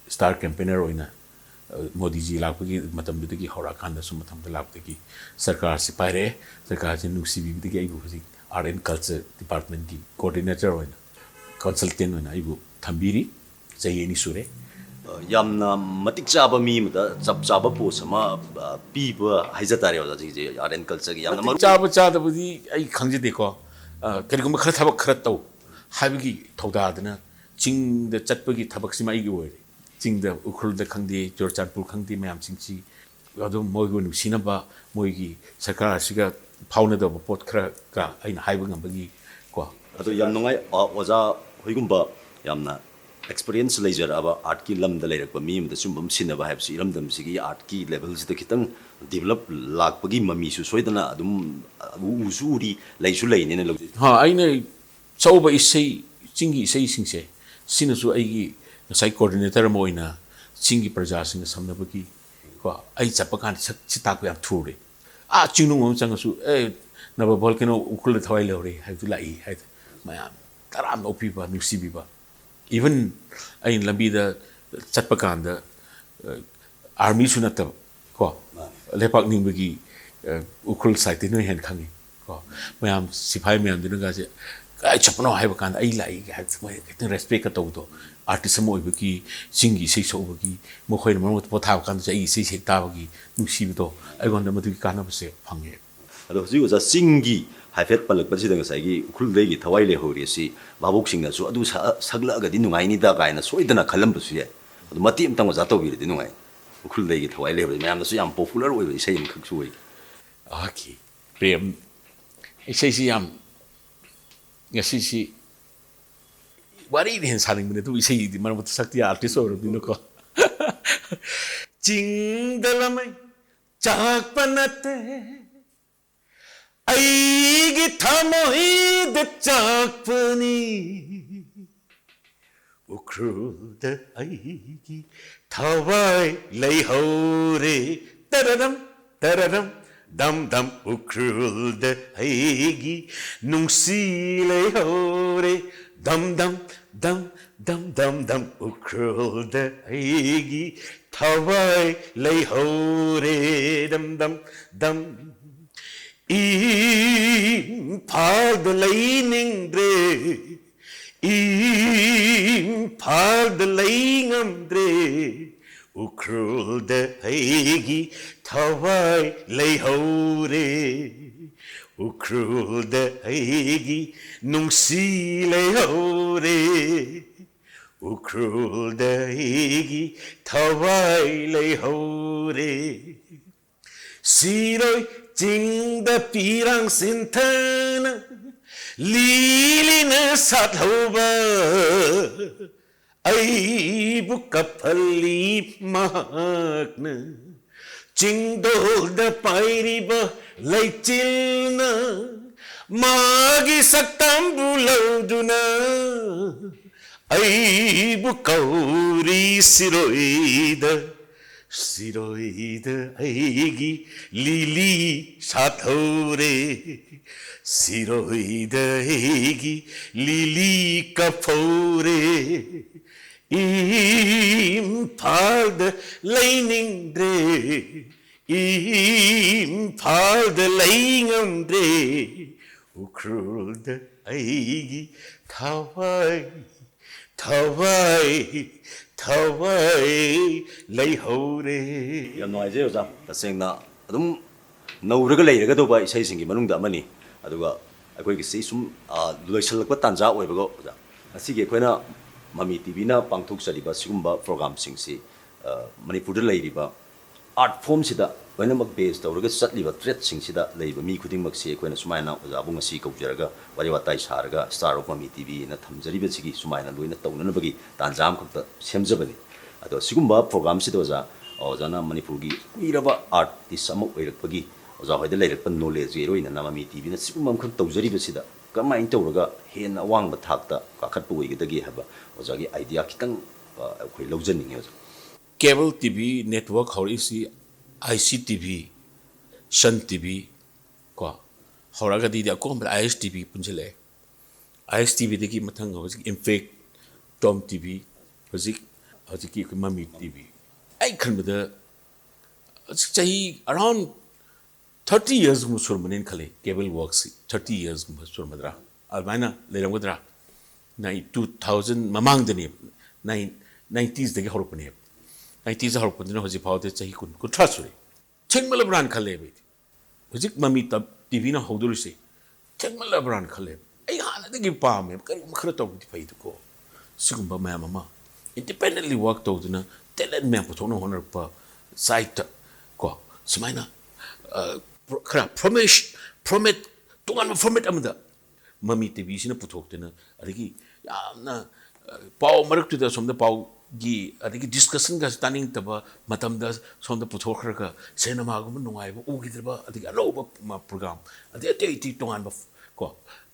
स्टार कैंपेनर होइना मोदी जी लापगी मतमदगी हौरा खान मतमद लापगी सरकार से पायरे सरकार से नुसीबी आई आर्ट एंड कल्चर डिपार्टमेंट की कोऑर्डिनेटर होइना कंसल्टेंट होइना आइबु थंबीरी जयेनी सुरे यामना मतिक चाबा मी मदा चप चाबा पोस मा पीबा हाइजा तारे होजा जी आर्ट एंड कल्चर की यामना चाबा चादबदी आई खंजे देखो करिगुम खर थबक खर तौ हाबिगी थौदादना चिंग the चटपगी थबक Seema आइगी ओइरे Ching the उखुल the खंदे जोरचानपुर खंदे मैम सिंची अदुम मोइगु नुसिनबा मोइगी सरकार सिगा फाउनदब पोट खर का आइना हाइबा ngambagi को अदो याम नंगाई ओजा होइगुम्बा यामना एक्सपीरियंस लेजर अब आर्ट की लम द लेरक मी म द सुम सिनबा हाइब सि इरम दम सिगी आर्ट की लेवल से खितंग डेवलप लाकपगी ममी सु सोइदना अदुम उसुरी लेसु लेने न लग हां आइने चौबा इसै चिंगी इसै सिंसे सिनसु आइगी साइ कोऑर्डिनेटर मोइना चिंगी प्रजा सिंग समनबगी को आई चपकान सिताक याम थुरे आ चिंगनु चंगसु ए नब भोल्केनो उखुल थवाइ लेरे हाइतु लाई हाइ मयाम तराम ओपीबा नुसीबीबा इवन आई लंबी द चटपकान द आर्मी सुनत को लेपाक निंबगी उखुल साइते नो हेन खंगी को मयाम सिपाही मयाम दिनगा से आई चपनो हाइब कान आई लाई हाइ कितन रेस्पेक्ट का तो आर्टिस्ट मोइबगी सिंगी से सोबगी मखोइ मरमत पोथाब कान से से सेक्ताबगी नुसीबतो आइगोन मदुगी कानबसे फंगे अदो हजि ओजा सिंगी हाइफेट पलक पसिदंग साइगी उखुल देगी थवाइ ले होरि सि बाबुक सिंगसु अदु सगलगदि नुगाइनि दा गायना सोइदना खलमबसु ये अदु मति अमतंग ओजा तौबिरदि नुगाइ उखुल देगी थवाइ ले होरि मयामसु याम पॉपुलर ओइबे इसै खक्सु ओइ आकी प्रेम इसै सि याम ngasi si wari den saling bene tu isai di mana mut sakti artist or dino ko ching dalamai chak panate ai gi thamoi de chak pani ukrud ai gi thawai lai hore tararam tararam dam dam ukrud aigi nungsi le hore dam dam dam dam dam dam ukrulda aigi thawai lei hore dam dam dam Impalda leiningdre Impalda leingamdre Ukrulda aigi thawai lei hore Ukrulda aigi nungsi lei hore Ukrulda aigi thawai lei hore Siroi Jingda pirang sintana Lilina sathoba Aibu kapali mahakna Jingdolda pairiba Laichilna Magi saktambu lauduna Aibu kauri siroida Siroida aigi lili sathore Siroida aigi lili kapore Impalda leiningdre Impalda leingamdre Ukrulda aigi thawai Thawai Thawai lei hore ꯌꯥꯝ ꯅꯨꯡꯉꯥꯏꯖꯩ ꯑꯣꯖꯥ ꯇꯁꯦꯡꯅ ꯑꯗꯨꯝ ꯅꯧꯔꯒ ꯂꯩꯔꯒꯗꯧꯕ ꯏꯁꯩꯁꯤꯡꯒꯤ ꯃꯅꯨꯡꯗ ꯑꯃꯅꯤ ꯑꯗꯨꯒ ꯑꯩꯈꯣꯏꯒꯤꯁꯤ ꯁꯨꯝ ꯂꯣꯏꯁꯤꯜꯂꯛꯄ ꯇꯥꯟꯖꯥ ꯑꯣꯏꯕꯒ ꯑꯣꯖꯥ ꯉꯁꯤꯒꯤ ꯑꯩꯈꯣꯏꯅ ꯃꯃꯤ ꯇꯤꯚꯤꯅ ꯄꯥꯡꯊꯣꯛꯆꯔꯤꯕ ꯁꯤꯒꯨꯝꯕ ꯄ꯭ꯔꯣꯒ꯭ꯔꯥꯝꯁꯤꯡꯁꯤ ꯃꯅꯤꯄꯨꯔꯗ ꯂꯩꯔꯤꯕ ꯑꯥꯔꯠ ꯐꯣꯝꯁꯤꯗ ꯂꯣꯏꯅꯃꯛ ꯕꯦꯖ ꯇꯧꯔꯒ ꯆꯠꯂꯤꯕ ꯇ꯭ꯔꯦꯠꯁꯤꯡꯁꯤꯗ ꯂꯩꯕ ꯃꯤ ꯈꯨꯗꯤꯡꯃꯛꯁꯤ ꯑꯩꯈꯣꯏꯅ ꯁꯨꯃꯥꯏꯅ ꯑꯣꯖꯥꯕꯨ ꯉꯁꯤ ꯀꯧꯖꯔꯒ ꯋꯥꯔꯤ ꯋꯥꯇꯥꯏ ꯁꯥꯔꯒ ꯁ꯭ꯇꯥꯔ ꯑꯣꯐ ꯃꯃꯤ ꯇꯤꯚꯤꯅ ꯊꯝꯖꯔꯤꯕꯁꯤꯒꯤ ꯁꯨꯃꯥꯏꯅ ꯂꯣꯏꯅ ꯇꯧꯅꯅꯕꯒꯤ ꯇꯥꯟꯖꯥ ꯑꯃꯈꯛꯇ ꯁꯦꯝꯖꯕꯅꯤ ꯑꯗꯣ ꯁꯤꯒꯨꯝꯕ ꯄ꯭ꯔꯣꯒ꯭ꯔꯥꯝꯁꯤꯗ ꯑꯣꯖꯥꯅ ꯃꯅꯤꯄꯨꯔꯒꯤ ꯀꯨꯏꯔꯕ ꯑꯥꯔꯇꯤꯁ ꯑꯃ ꯑꯣꯏꯔꯛꯄꯒꯤ ꯑꯣꯖꯥ ꯍꯣꯏꯗ ꯂꯩꯔꯛꯄ ꯅꯣꯂꯦꯖꯒꯤ ꯏꯔꯣꯏꯅꯅ ꯃꯃꯤ ꯇꯤꯚꯤꯅ ꯁꯤꯒꯨꯝꯕ ꯑꯃꯈꯛ ꯇꯧꯖꯔꯤꯕꯁꯤꯗ ꯀꯃꯥꯏꯅ ꯇꯧꯔꯒ ꯍꯦꯟꯅ ꯑꯋꯥꯡꯕ ꯊꯥꯛꯇ ꯀꯥꯈꯠꯄ ꯑꯣꯏꯒꯗꯒꯦ ꯍꯥꯏꯕ ꯑꯣꯖꯥꯒꯤ ꯑꯥꯏꯗꯤꯌꯥ ꯈꯤꯇꯪ ꯑꯩꯈꯣꯏ ꯂꯧꯖꯅꯤꯡꯉꯤ ꯑꯣꯖꯥ Cable TV network hꯧꯔꯛꯏꯁꯤ ICTV Sun TV ꯀꯣ ꯍꯧꯔꯒꯗꯤ ꯑꯀꯣꯟꯕꯗ ISTV ꯄꯨꯟꯁꯤꯜꯂꯛꯑꯦ ISTVꯗꯒꯤ ꯃꯊꯪ ꯍꯧꯖꯤꯛ ꯏꯝꯄꯦꯛ ꯇꯣꯝ TV ꯍꯧꯖꯤꯛꯀꯤ ꯑꯩꯈꯣꯏ ꯃꯃꯤ TV ꯑꯩ ꯈꯟꯕꯗ ꯆꯍꯤ around 30 yearsꯒꯨꯝꯕ ꯁꯨꯔꯝꯃꯅꯦꯅ ꯈꯜꯂꯦ ꯀꯦꯕꯜ ꯋꯥꯔꯛꯁꯤ 30 yearsꯒꯨꯝꯕ ꯁꯨꯔꯝꯃꯗ꯭ꯔꯥ ꯑꯗꯨꯃꯥꯏꯅ ꯂꯩꯔꯝꯒꯗ꯭ꯔꯥ 2000 ꯃꯃꯥꯡꯗꯅꯦ 90sꯗꯒꯤ ꯍꯧꯔꯛꯄꯅꯦꯕ 90sꯗ ꯍꯧꯔꯛꯄꯗꯨꯅ ꯍꯧꯖꯤꯛ ꯐꯥꯎꯗ ꯆꯍꯤ 30 ꯁꯨꯔꯦ ꯊꯦꯡꯃꯜꯂꯕ꯭ꯔꯥꯅ ꯈꯜꯂꯦꯕ ꯑꯩꯗꯤ ꯍꯧꯖꯤꯛ ꯃꯃꯤ ꯇꯤꯚꯤꯅ ꯍꯧꯗꯣꯔꯤꯁꯦ ꯊꯦꯡꯃꯜꯂꯕ꯭ꯔꯥꯅ ꯈꯜꯂꯦꯕ ꯑꯩ ꯍꯥꯟꯅꯗꯒꯤ ꯄꯥꯝꯃꯦꯕ ꯀꯔꯤꯒꯨꯝꯕ ꯈꯔ ꯇꯧꯕꯗꯤ ꯐꯩꯗꯀꯣ ꯁꯤꯒꯨꯝꯕ ꯃꯌꯥꯝ ꯑꯃ independently work tꯧꯗꯨꯅ talent ꯃꯌꯥꯝ ꯄꯨꯊꯣꯛꯅ ꯍꯣꯠꯅꯔꯛꯄ ꯁꯥꯏꯠꯇ ꯀꯣ ꯁꯨꯃꯥꯏꯅ ꯈꯔ ꯐꯣꯔꯃꯦꯠ ꯇꯣꯉꯥꯟꯕ ꯐꯣꯔꯃꯦꯠ ꯑꯃꯗ ꯃꯃꯤ ꯇꯤꯚꯤꯁꯤꯅ ꯄꯨꯊꯣꯛꯇꯨꯅ ꯑꯗꯒꯤ ꯌꯥꯝꯅ ꯄꯥꯎ ꯃꯔꯛꯇꯨꯗ ꯁꯣꯝꯗ ꯄꯥꯎꯒꯤ ꯑꯗꯒꯤ ꯗꯤꯁꯀꯁꯟꯒꯁꯨ ꯇꯥꯅꯤꯡꯗꯕ ꯃꯇꯝꯗ ꯁꯣꯝꯗ ꯄꯨꯊꯣꯛꯈ꯭ꯔꯒ ꯁꯤꯅꯦꯃꯥꯒꯨꯝꯕ ꯅꯨꯡꯉꯥꯏꯕ ꯎꯈꯤꯗ꯭ꯔꯕ ꯑꯗꯒꯤ ꯑꯅꯧꯕ ꯄ꯭ꯔꯣꯒ꯭ꯔꯥꯝ ꯑꯗꯩ ꯑꯇꯩ ꯑꯇꯩ ꯇꯣꯉꯥꯟꯕ ꯀꯣ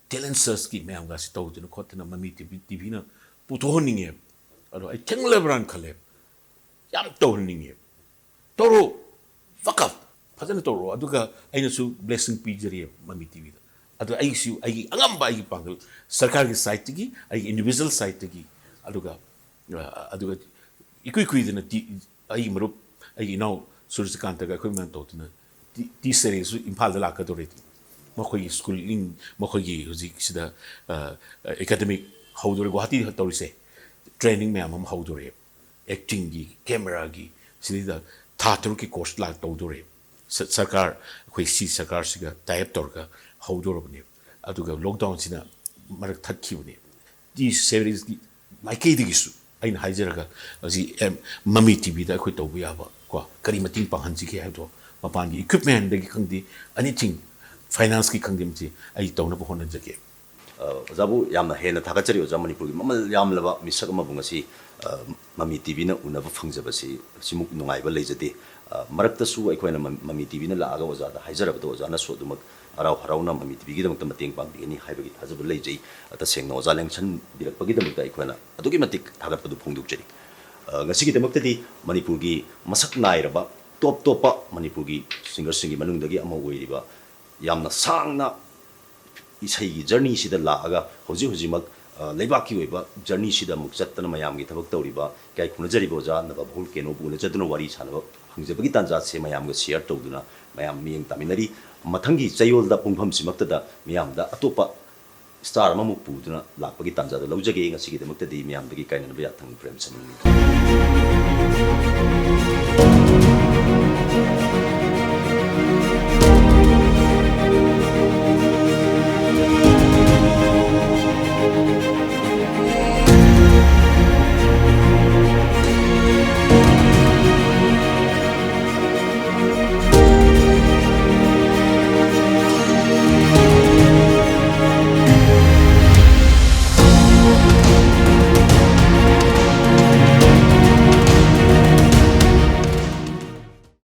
ꯇꯦꯂꯦꯟ ꯁꯔꯆꯀꯤ ꯃꯌꯥꯝꯒꯁꯤ ꯇꯧꯗꯅ ꯈꯣꯠꯇꯅ ꯃꯃꯤ ꯇꯤꯚꯤꯅ ꯄꯨꯊꯣꯛꯍꯟꯅꯤꯡꯉꯦꯕ ꯑꯗꯣ ꯑꯩ ꯊꯦꯡꯂꯕ꯭ꯔꯥꯅ ꯈꯜꯂꯦꯕ ꯌꯥꯝ ꯇꯧꯍꯟꯅꯤꯡꯉꯦꯕ ꯇꯧꯔꯣ ꯐꯛꯑꯞ ꯐꯖꯅ ꯇꯧꯔꯣ ꯑꯗꯨꯒ ꯑꯩꯅꯁꯨ ꯕ꯭ꯂꯦꯁꯤꯡ ꯄꯤꯖꯔꯤꯑꯕ ꯃꯃꯤ ꯇꯤꯚꯤꯗ ꯑꯗꯣ ꯑꯩꯒꯤꯁꯨ ꯑꯩꯒꯤ ꯑꯉꯝꯕ ꯑꯩꯒꯤ ꯄꯥꯡꯒꯜ ꯁꯔꯀꯥꯔꯒꯤ ꯁꯥꯏꯠꯇꯒꯤ ꯑꯩꯒꯤ ꯏꯟꯗꯤꯕꯤꯖꯨꯋꯦꯜ ꯁꯥꯏꯠꯇꯒꯤ ꯑꯗꯨꯒ ꯏꯀꯨꯏ ꯀꯨꯏꯗꯅ ꯑꯩꯒꯤ ꯃꯔꯨꯞ ꯑꯩꯒꯤ ꯏꯅꯥꯎ ꯁꯨꯔꯖꯀꯥꯟꯇꯒ ꯑꯩꯈꯣꯏ ꯃꯌꯥꯝ ꯇꯧꯗꯨꯅ ꯇꯤ ꯁꯦꯔꯤꯁꯁꯨ ꯏꯝꯐꯥꯜꯗ ꯂꯥꯛꯀꯗꯧꯔꯦ ꯃꯈꯣꯏꯒꯤ ꯁ꯭ꯀꯨꯜꯂꯤꯡ ꯃꯈꯣꯏꯒꯤ ꯍꯧꯖꯤꯛꯁꯤꯗ ꯑꯦꯀꯥꯗꯃꯤꯛ ꯍꯧꯗꯣꯔꯦ ꯒꯨꯋꯥꯍꯥꯇꯤꯗ ꯇꯧꯔꯤꯁꯦ ꯇ꯭ꯔꯦꯅꯤꯡ ꯃꯌꯥꯝ ꯑꯃ ꯍꯧꯗꯣꯔꯦꯕ ꯑꯦꯛꯇꯤꯡꯒꯤ ꯀꯦꯃꯦꯔꯥꯒꯤ ꯁꯤꯗꯩꯗ ꯊꯥ 3ꯀꯤ ꯀꯣꯔꯁ ꯇꯧꯗꯣꯔꯦꯕ ꯁꯔꯀꯥꯔ ꯑꯩꯈꯣꯏ ꯁꯤ ꯁꯔꯀꯥꯔꯁꯤꯒ ꯇꯥꯏꯞ ꯇꯧꯔꯒ ꯍꯧꯗꯣꯔꯕꯅꯦꯕ ꯑꯗꯨꯒ ꯂꯣꯛꯗꯥꯎꯟꯁꯤꯅ ꯃꯔꯛ ꯊꯠꯈꯤꯕꯅꯦꯕ ꯇꯤ ꯁꯦꯔꯤꯁꯀꯤ ꯃꯥꯏꯀꯩꯗꯒꯤꯁꯨ ꯑꯩꯅ ꯍꯥꯏꯖꯔꯒ ꯍꯧꯖꯤꯛ ꯃꯃꯤ ꯇꯤꯚꯤꯗ ꯑꯩꯈꯣꯏ ꯇꯧꯕ ꯌꯥꯕ ꯀꯣ ꯀꯔꯤ ꯃꯇꯦꯡ ꯄꯥꯡꯍꯟꯁꯤꯒꯦ ꯍꯥꯏꯕꯗꯣ ꯃꯄꯥꯟꯒꯤ ꯏꯀ꯭ꯋꯤꯞꯃꯦꯟꯗꯒꯤ ꯈꯪꯗꯦ ꯑꯦꯅꯤꯊꯤꯡ ꯐꯥꯏꯅꯥꯟꯁꯀꯤ ꯈꯪꯗꯦ ꯃꯁꯤ ꯑꯩ ꯇꯧꯅꯕ ꯍꯣꯠꯅꯖꯒꯦ ꯑꯣꯖꯥꯕꯨ ꯌꯥꯝꯅ ꯍꯦꯟꯅ ꯊꯥꯒꯠꯆꯔꯤ ꯑꯣꯖꯥ ꯃꯅꯤꯄꯨꯔꯒꯤ ꯃꯃꯜ ꯌꯥꯝꯂꯕ ꯃꯤꯁꯛ ꯑꯃꯕꯨ ꯉꯁꯤ ꯃꯃꯤ ꯇꯤꯚꯤꯅ ꯎꯅꯕ ꯐꯪꯖꯕꯁꯤ ꯁꯤꯃꯨꯛ ꯅꯨꯡꯉꯥꯏꯕ ꯂꯩꯖꯗꯦ ꯃꯔꯛꯇꯁꯨ ꯑꯩꯈꯣꯏꯅ ꯃꯃꯤ ꯇꯤꯚꯤꯅ ꯂꯥꯛꯑꯒ ꯑꯣꯖꯥꯗ ꯍꯥꯏꯖꯔꯕꯗ ꯑꯣꯖꯥꯅꯁꯨ ꯑꯗꯨꯃꯛ ꯍꯔꯥꯎ ꯍꯔꯥꯎꯅ ꯃꯃꯤ ꯇꯤꯚꯤꯒꯤꯗꯃꯛꯇ ꯃꯇꯦꯡ ꯄꯥꯡꯕꯤꯒꯅꯤ ꯍꯥꯏꯕꯒꯤ ꯊꯥꯖꯕ ꯂꯩꯖꯩ ꯇꯁꯦꯡꯅ ꯑꯣꯖꯥ ꯂꯦꯡꯁꯟꯕꯤꯔꯛꯄꯒꯤꯗꯃꯛꯇ ꯑꯩꯈꯣꯏꯅ ꯑꯗꯨꯛꯀꯤ ꯃꯇꯤꯛ ꯊꯥꯒꯠꯄꯗꯨ ꯐꯣꯡꯗꯣꯛꯆꯔꯤ ꯉꯁꯤꯒꯤꯗꯃꯛꯇꯗꯤ ꯃꯅꯤꯄꯨꯔꯒꯤ ꯃꯁꯛ ꯅꯥꯏꯔꯕ ꯇꯣꯞ ꯇꯣꯞꯄ ꯃꯅꯤꯄꯨꯔꯒꯤ ꯁꯤꯡꯒꯔꯁꯤꯡꯒꯤ ꯃꯅꯨꯡꯗꯒꯤ ꯑꯃ ꯑꯣꯏꯔꯤꯕ ꯌꯥꯝꯅ ꯁꯥꯡꯅ ꯏꯁꯩꯒꯤ ꯖꯔꯅꯤꯁꯤꯗ ꯂꯥꯛꯑꯒ ꯍꯧꯖꯤꯛꯃꯛ ꯂꯩꯕꯥꯛꯀꯤ ꯑꯣꯏꯕ ꯖꯔꯅꯤꯁꯤꯗ ꯑꯃꯨꯛ ꯆꯠꯇꯅ ꯃꯌꯥꯝꯒꯤ ꯊꯕꯛ ꯇꯧꯔꯤꯕ ꯏꯀꯥꯏ ꯈꯨꯝꯅꯖꯔꯤꯕ ꯑꯣꯖꯥ ꯅꯕꯥꯕꯣꯜ ꯀꯦꯅꯣꯕꯨ ꯎꯅꯖꯗꯨꯅ ꯋꯥꯔꯤ ꯁꯥꯟꯅꯕ ꯐꯪꯖꯕꯒꯤ ꯇꯥꯟꯖꯥꯁꯦ ꯃꯌꯥꯝꯒ ꯁꯤꯌꯔ ꯇꯧꯗꯨꯅ ꯃꯌꯥꯝ ꯃꯤꯠꯌꯦꯡ ꯇꯥꯃꯤꯟꯅꯔꯤ ꯃꯊꯪꯒꯤ ꯆꯌꯣꯜꯗ ꯄꯨꯡꯐꯝꯁꯤꯃꯛꯇꯗ ꯃꯤꯌꯥꯝꯗ ꯑꯇꯣꯞꯄ ꯁ꯭ꯇꯥꯔ ꯑꯃꯃꯨꯛ ꯄꯨꯗꯨꯅ ꯂꯥꯛꯄꯒꯤ ꯇꯥꯟꯖꯥꯗꯣ ꯂꯧꯖꯒꯦ ꯉꯁꯤꯒꯤꯗꯃꯛꯇꯗꯤ ꯃꯤꯌꯥꯝꯗꯒꯤ ꯀꯥꯏꯅꯅꯕ ꯌꯥꯊꯪ ꯄ꯭ꯔꯦꯝ ꯁꯅꯤꯡꯉꯤ